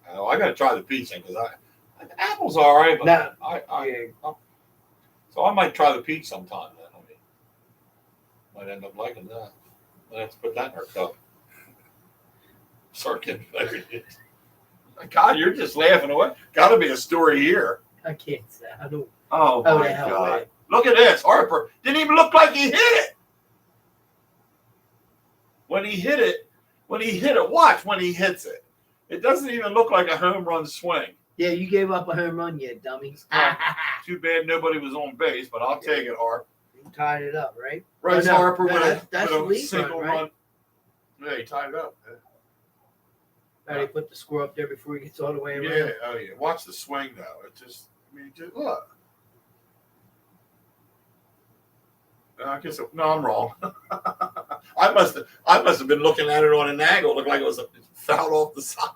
Oh, I got to try the peach thing because the apple's all right, but Nah. I Yeah. so I might try the peach sometime. Then might end up liking that. I have to put that in our cup. Start getting better. God, you're just laughing away. Got to be a story here. I can't say. I don't. Oh Oh, my the hell, God! man. Look at this. Harper didn't even look like he hit it. When he hit it, watch when he hits it. It doesn't even look like a home run swing. Yeah, you gave up a home run yet, dummy. Too bad nobody was on base, but I'll take it, Harp. You tied it up, right? Bryce Oh, no, Harper that's with the a league single run, right? run. Yeah, he tied it up. They put the score up there before he gets all the way around. Yeah, oh yeah. Watch the swing though. It just, look. I guess no, I'm wrong. I must have been looking at it on an angle. It looked like it was fouled off the side.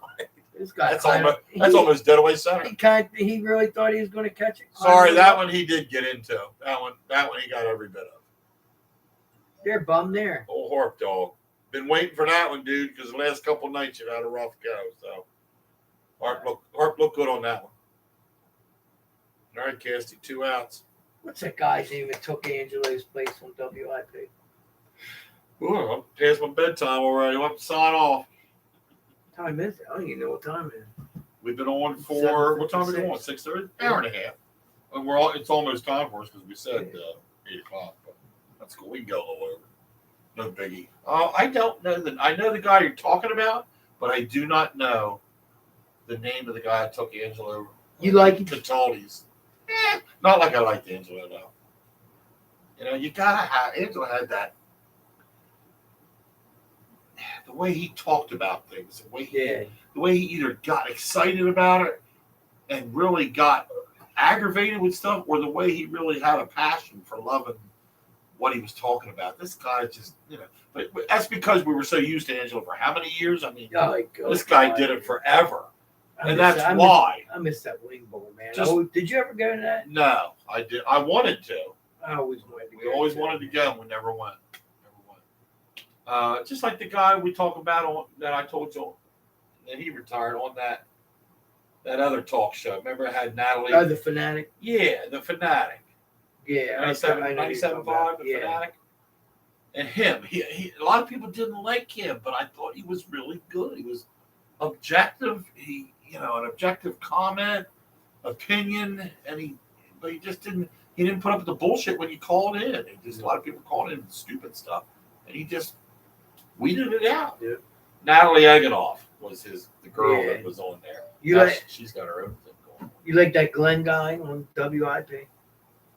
This guy That's almost dead away center. He really thought he was going to catch it. Sorry, that one he did get into. That one he got every bit of. They're bummed there. Old Harp dog. Been waiting for that one, dude, because the last couple nights you've had a rough go. So Harp looked good on that one. All right, Casty, 2 outs. What's that guy's name that took Angelo's place on WIP? Ooh, I'm past my bedtime already. I'll have to sign off. What time is it? I don't even know what time it is. We've been on for what time are we 7:56. on? 6:30? Hour and a half. And it's almost time for us because we said 8 o'clock. But that's cool. We can go a little over. No biggie. I don't know I know the guy you're talking about, but I do not know the name of the guy that took Angelo. You like him? Cataldi's. Not like I liked Angelo though. You know, you gotta have Angelo had that. The way he talked about things, the way he either got excited about it and really got aggravated with stuff, or the way he really had a passion for loving what he was talking about. This guy just, but that's because we were so used to Angelo for how many years? I mean, this guy did it forever. And that's why. I missed that wing bowl, man. Did you ever go to that? No, I did. I wanted to. I always wanted to go. We always wanted to go, and we never went. Just like the guy we talk about that I told you that he retired on that other talk show. Remember, it had Natalie. Oh, the Fanatic. Yeah, the Fanatic. Yeah, 97.5, the Fanatic. And him, a lot of people didn't like him, but I thought he was really good. He was objective. An objective comment, opinion, but he just didn't. He didn't put up with the bullshit when you called in. A lot of people called in stupid stuff, and he just weeded it out. Yeah. Natalie Eganoff was the girl Yeah. that was on there. She's got her own thing going on. You like that Glenn guy on WIP?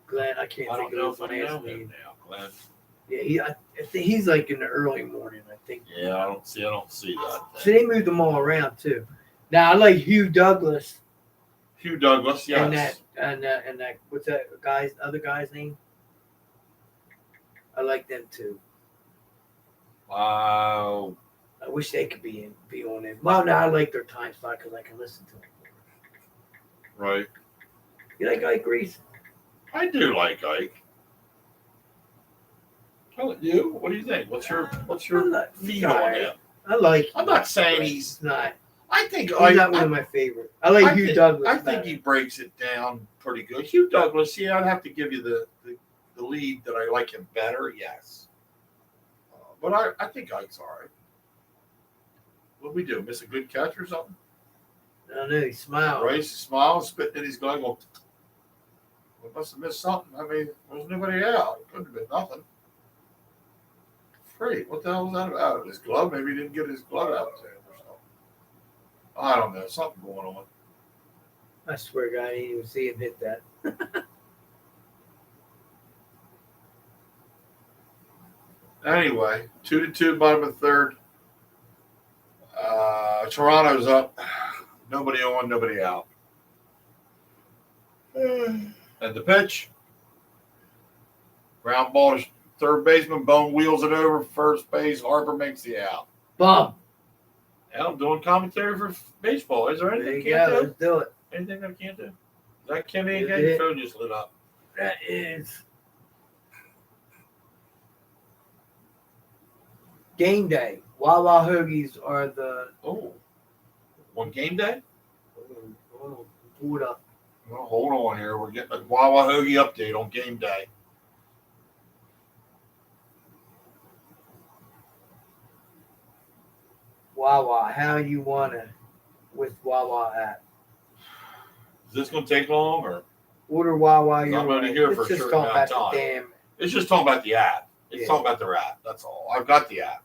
Glenn, I can't I think don't know of if his I last know him name. now, Glenn. Yeah, I think he's like in the early morning. I think. Yeah, I don't see that. So they moved them all around too. Now I like Hugh Douglas. Hugh Douglas, yes. And that what's that other guy's name? I like them too. Wow. I wish they could be on it. Well, now I like their time slot because I can listen to them. Right. You like Ike Reese? I do like Ike. You? What do you think? What's your feed on him? I like. I'm not saying he's not. I think He's not one of my favorite. I like Hugh Douglas. I think he breaks it down pretty good. Hugh Douglas, yeah, I'd have to give you the lead that I like him better, yes. But I think Ike's all right. What we do? Miss a good catch or something? I know he smiled. Right? He smiles, spitting in his glove. Well, we must have missed something. I mean, there was nobody out. It couldn't have been nothing. Free. What the hell was that about? His glove? Maybe he didn't get his glove out to him or something. I don't know. Something going on. I swear, God, I didn't even see him hit that. Anyway, 2-2, bottom of the third. Toronto's up. Nobody on, nobody out. And the pitch. Ground ball to third baseman. Bone wheels it over. First base. Harper makes the out. Bob. Yeah, I'm doing commentary for baseball. Is there There anything you I can't go. do? Let's do it. Anything I can't do? Is that Kenny Is again? it? Your phone just lit up. That is game day. Wawa hoagies are the. Oh. On game day? Hold on, pull it up. Well, hold on here. We're getting a Wawa Hoagie update on game day. Wawa, how you wanna with Wawa app? Is this going to take long or? Order Wawa. I'm Your only way. here It's for a just certain talking amount about of the time. damn. It's just talking about the app. It's Yeah. talking about their app. That's all. I've got the app.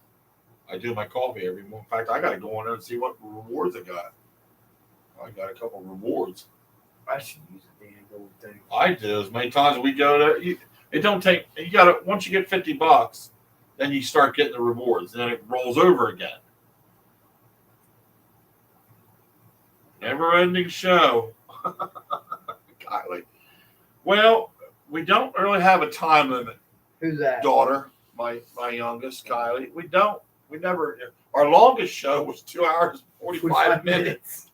I do my coffee every morning. In fact, I got to go on there and see what rewards I got. I got a couple of rewards. I should use the damn gold thing. I do. As many times as we go there, it don't take. You got to once you get $50, then you start getting the rewards, and then it rolls over again. Never-ending show. Kylie. Well, we don't really have a time limit. Who's that? Daughter, my youngest, Kylie. We never. Our longest show was 2 hours 45 minutes.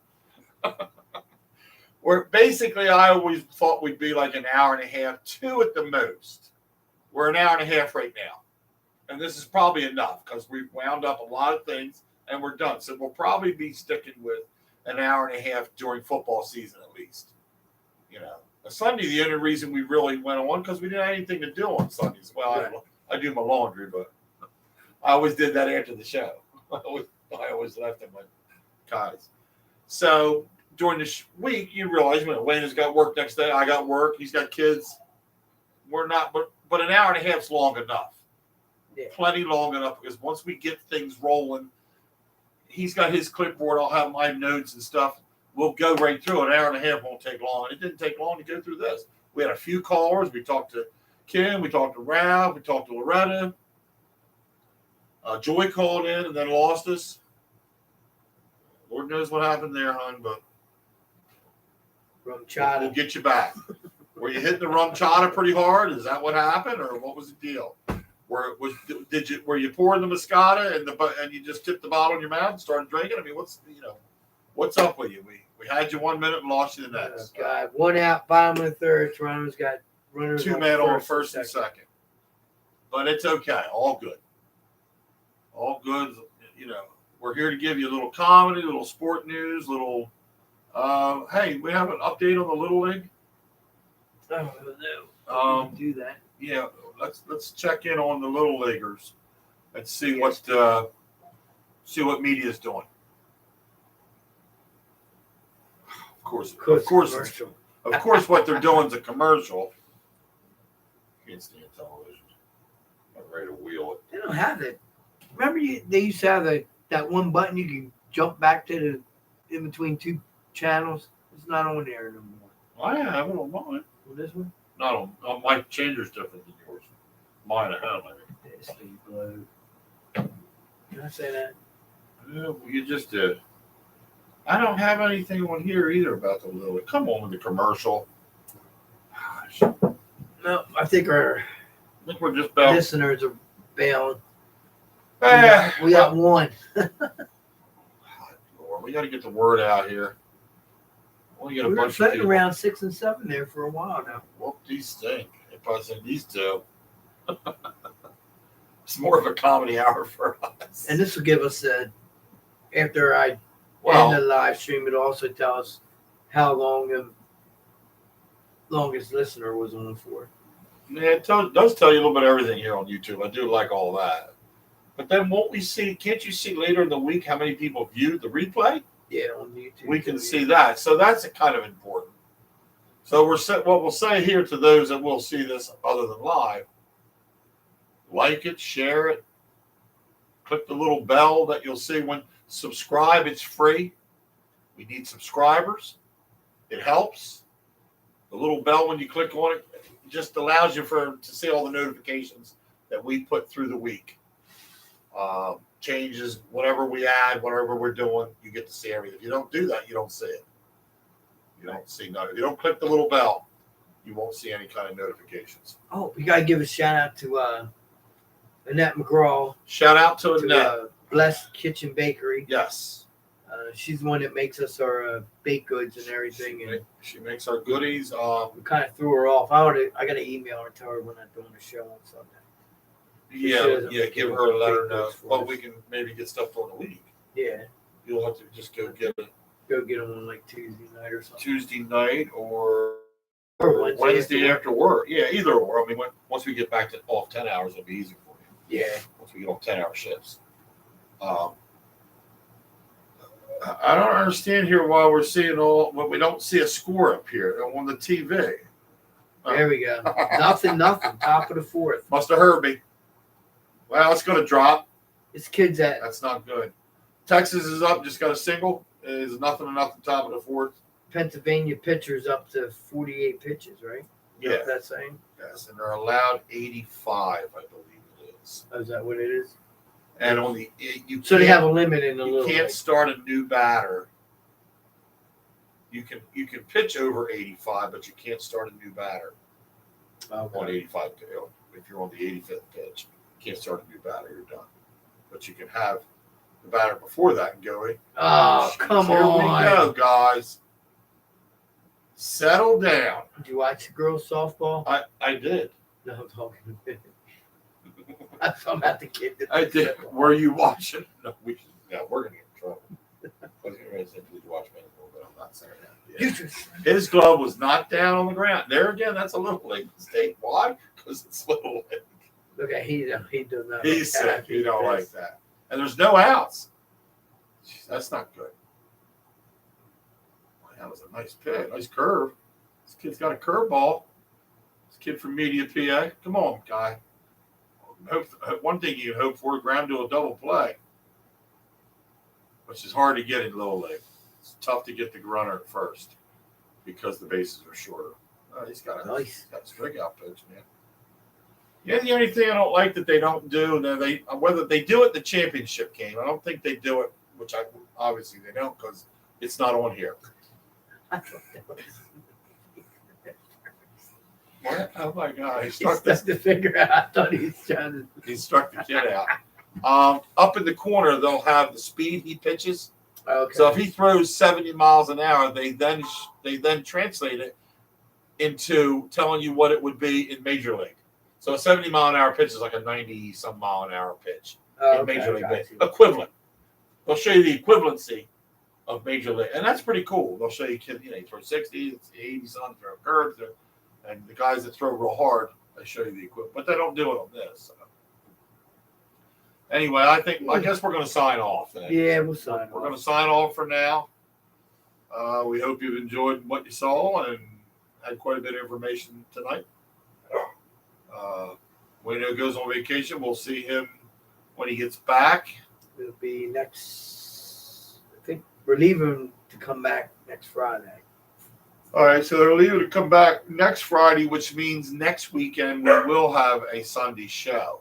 Where basically, I always thought we'd be like an hour and a half, 2 at the most. We're an hour and a half right now, and this is probably enough because we've wound up a lot of things and we're done. So we'll probably be sticking with an hour and a half during football season at least. You know, Sunday, the only reason we really went on because we didn't have anything to do on Sundays. Well, Right. I do my laundry, but I always did that after the show. I always left them with guys. So during the week, you realize when Wayne's got work next day, I got work, he's got kids. We're not, but an hour and a half is long enough. Yeah. Plenty long enough because once we get things rolling, he's got his clipboard. I'll have my notes and stuff. We'll go right through. An hour and a half won't take long. And it didn't take long to go through this. We had a few callers. We talked to Kim. We talked to Ralph. We talked to Loretta. Joy called in and then lost us. Lord knows what happened there, hon, but From we'll China. get you back. Were you hitting the rum chata pretty hard? Is that what happened, or what was the deal? Were you pouring the Moscata and you just tipped the bottle in your mouth and started drinking? I mean, what's up with you? We had you 1 minute and lost you the Oh, next. God, 1 out, bottom of the third. Toronto's got runners. 2 men on first and second. But it's okay. All good. All good. We're here to give you a little comedy, a little sport news, little. Hey, we have an update on the Little League. Oh no. Um, Do that. Yeah, let's check in on the little leaguers and see what media's doing. Of course, commercial. of course, what they're doing is a commercial. Can't stand television. I'm ready to wheel it. They don't have it. Remember, they used to have that one button you can jump back to the in between two channels. It's not on there anymore. I have it on mine. Well, this one. Not on my changer's different than yours. Mine at home, I mean. This thing blue. Can I say that? Yeah, well, you just did. I don't have anything on here either about the little. Come on with the commercial. Gosh, I No, I think our think we're just about. listeners are bailing. Eh, We got one. Lord, we got to get the word out here. We got a We were bunch of floating people. around 6 and 7 there for a while now. Whoop, these stink. If I said these two, it's more of a comedy hour for us. And this will give us after I end well, the live stream, it'll also tell us how long the longest listener was on for. yeah, it does tell you a little bit of everything here on YouTube. I do like all that. But then won't we see, can't you see later in the week how many people viewed the replay? Yeah, on YouTube. We can see that. So that's kind of important. So what we'll say here to those that will see this other than live, like it, share it, click the little bell that you'll see when subscribe. It's free. We need subscribers. It helps. The little bell when you click on it just allows you to see all the notifications that we put through the week. Changes, whatever we add, whatever we're doing, you get to see everything. If you don't do that, you don't see it. You don't see none. If you don't click the little bell, you won't see any kind of notifications. Oh, we gotta give a shout out to Annette McGraw Shout out to to Annette. Blessed Kitchen Bakery. Yes. She's the one that makes us our baked goods and everything, and She makes our goodies. we kind of threw her off. I got to email her, tell her we're not doing the show on Sunday. Give her a letter note. for Well, us. we can maybe get stuff during the week. Yeah, You'll have to just go get it go get them on like Tuesday night or something. Tuesday night or Or Wednesday after work. Yeah, either or. I mean, once we get back to off 10 hours, it'll be easy for you. Yeah. Once we get off 10-hour shifts. I don't understand here why we're seeing when we don't see a score up here on the TV. There we go. Nothing. Top of the fourth. Must have heard me. Well, it's going to drop. It's kids at That's not good. Texas is up, just got a single. It is nothing, top of the fourth. Pennsylvania pitchers up to 48 pitches, right? Yeah. That's saying. Yes, and they're allowed 85, I believe it is. Oh, is that what it is? And on the So they have a limit in the you little. can't league. start a new batter. You can pitch over 85, but you can't start a new batter on Okay. 85. If you're on the 85th pitch, you can't start a new batter. You're done. But you can have the batter before that and go. Oh, come Here on. we go, guys. Settle down. Did you watch the girls softball? I did. No, I'm talking about I'm talking about the kid. that I plays did. football. Were you watching? No, we're gonna get in trouble. I was getting ready to say, did you watch baseball? But I'm not saying that. You Yeah. just- His glove was knocked down on the ground. There again, that's a little league mistake. Why? Because it's little league. Look at he does not. He's like that. sick. You don't like He's that. And there's no outs. Jeez, that's not good. Boy, that was a nice pitch, nice curve. This kid's got a curveball. This kid from Media PA. Come on, guy. One thing you can hope for, ground to a double play, which is hard to get in Little League. It's tough to get the runner at first because the bases are shorter. He's got a Nice. strikeout pitch, man. Yeah, the only thing I don't like that they don't do, whether they do it in the championship game, I don't think they do it, which obviously they don't because it's not on here. I thought that was- What? Oh my God! He's stuck to figure out. I thought he was trying He struck the kid out. Up in the corner, they'll have the speed he pitches. to. Okay. So if he throws 70 miles an hour, they then translate it into telling you what it would be in Major League. So a 70 mile an hour pitch is like a 90 some mile an hour pitch in Major League got Baseball. you. Equivalent. They'll show you the equivalency of Major League, and that's pretty cool. They'll show you kids, you throw 60, 80 some, throw curves, and the guys that throw real hard They show you the equipment, but they don't do it on this. So. Anyway, I guess we're going to sign off. Then. Yeah, we'll sign We're off. going to sign off for now. We hope you've enjoyed what you saw and had quite a bit of information tonight. Wayno goes on vacation. We'll see him when he gets back. It'll be next. I think we're leaving to come back next Friday. All right, so they're leaving to come back next Friday, which means next weekend we will have a Sunday show.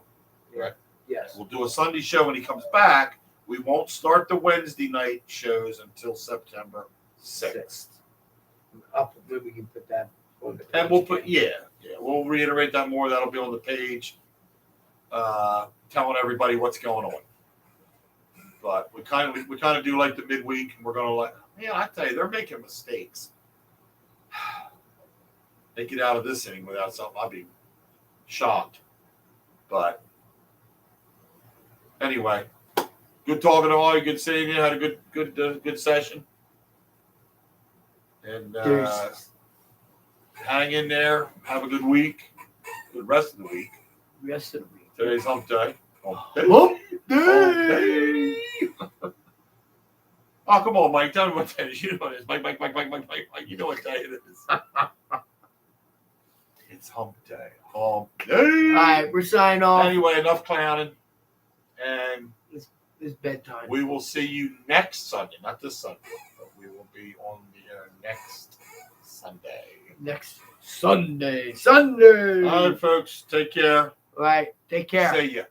Right? Yes. We'll do a Sunday show when he comes back. We won't start the Wednesday night shows until September 6th. Maybe we can put that on the page. And we'll put, we'll reiterate that more. That'll be on the page, telling everybody what's going on. But we kind of do like the midweek, and we're going to I tell you, they're making mistakes. They get out of this inning without something, I'd be shocked. But anyway, good talking to all you. Good seeing you. Had a good session. And hang in there. Have a good week. Good rest of the week. Rest of the week. Today's hump day. Hump day. Oh, come on, Mike. Tell me what day it is. You know what it is. Mike. You know what day it is. It's hump day. Hump day. All right, we're signing off. Anyway, enough clowning. And It's bedtime. we will see you next Sunday. Not this Sunday, but we will be on the air next Sunday. Next Sunday. Sunday. All right, folks. Take care. All right, take care. See ya.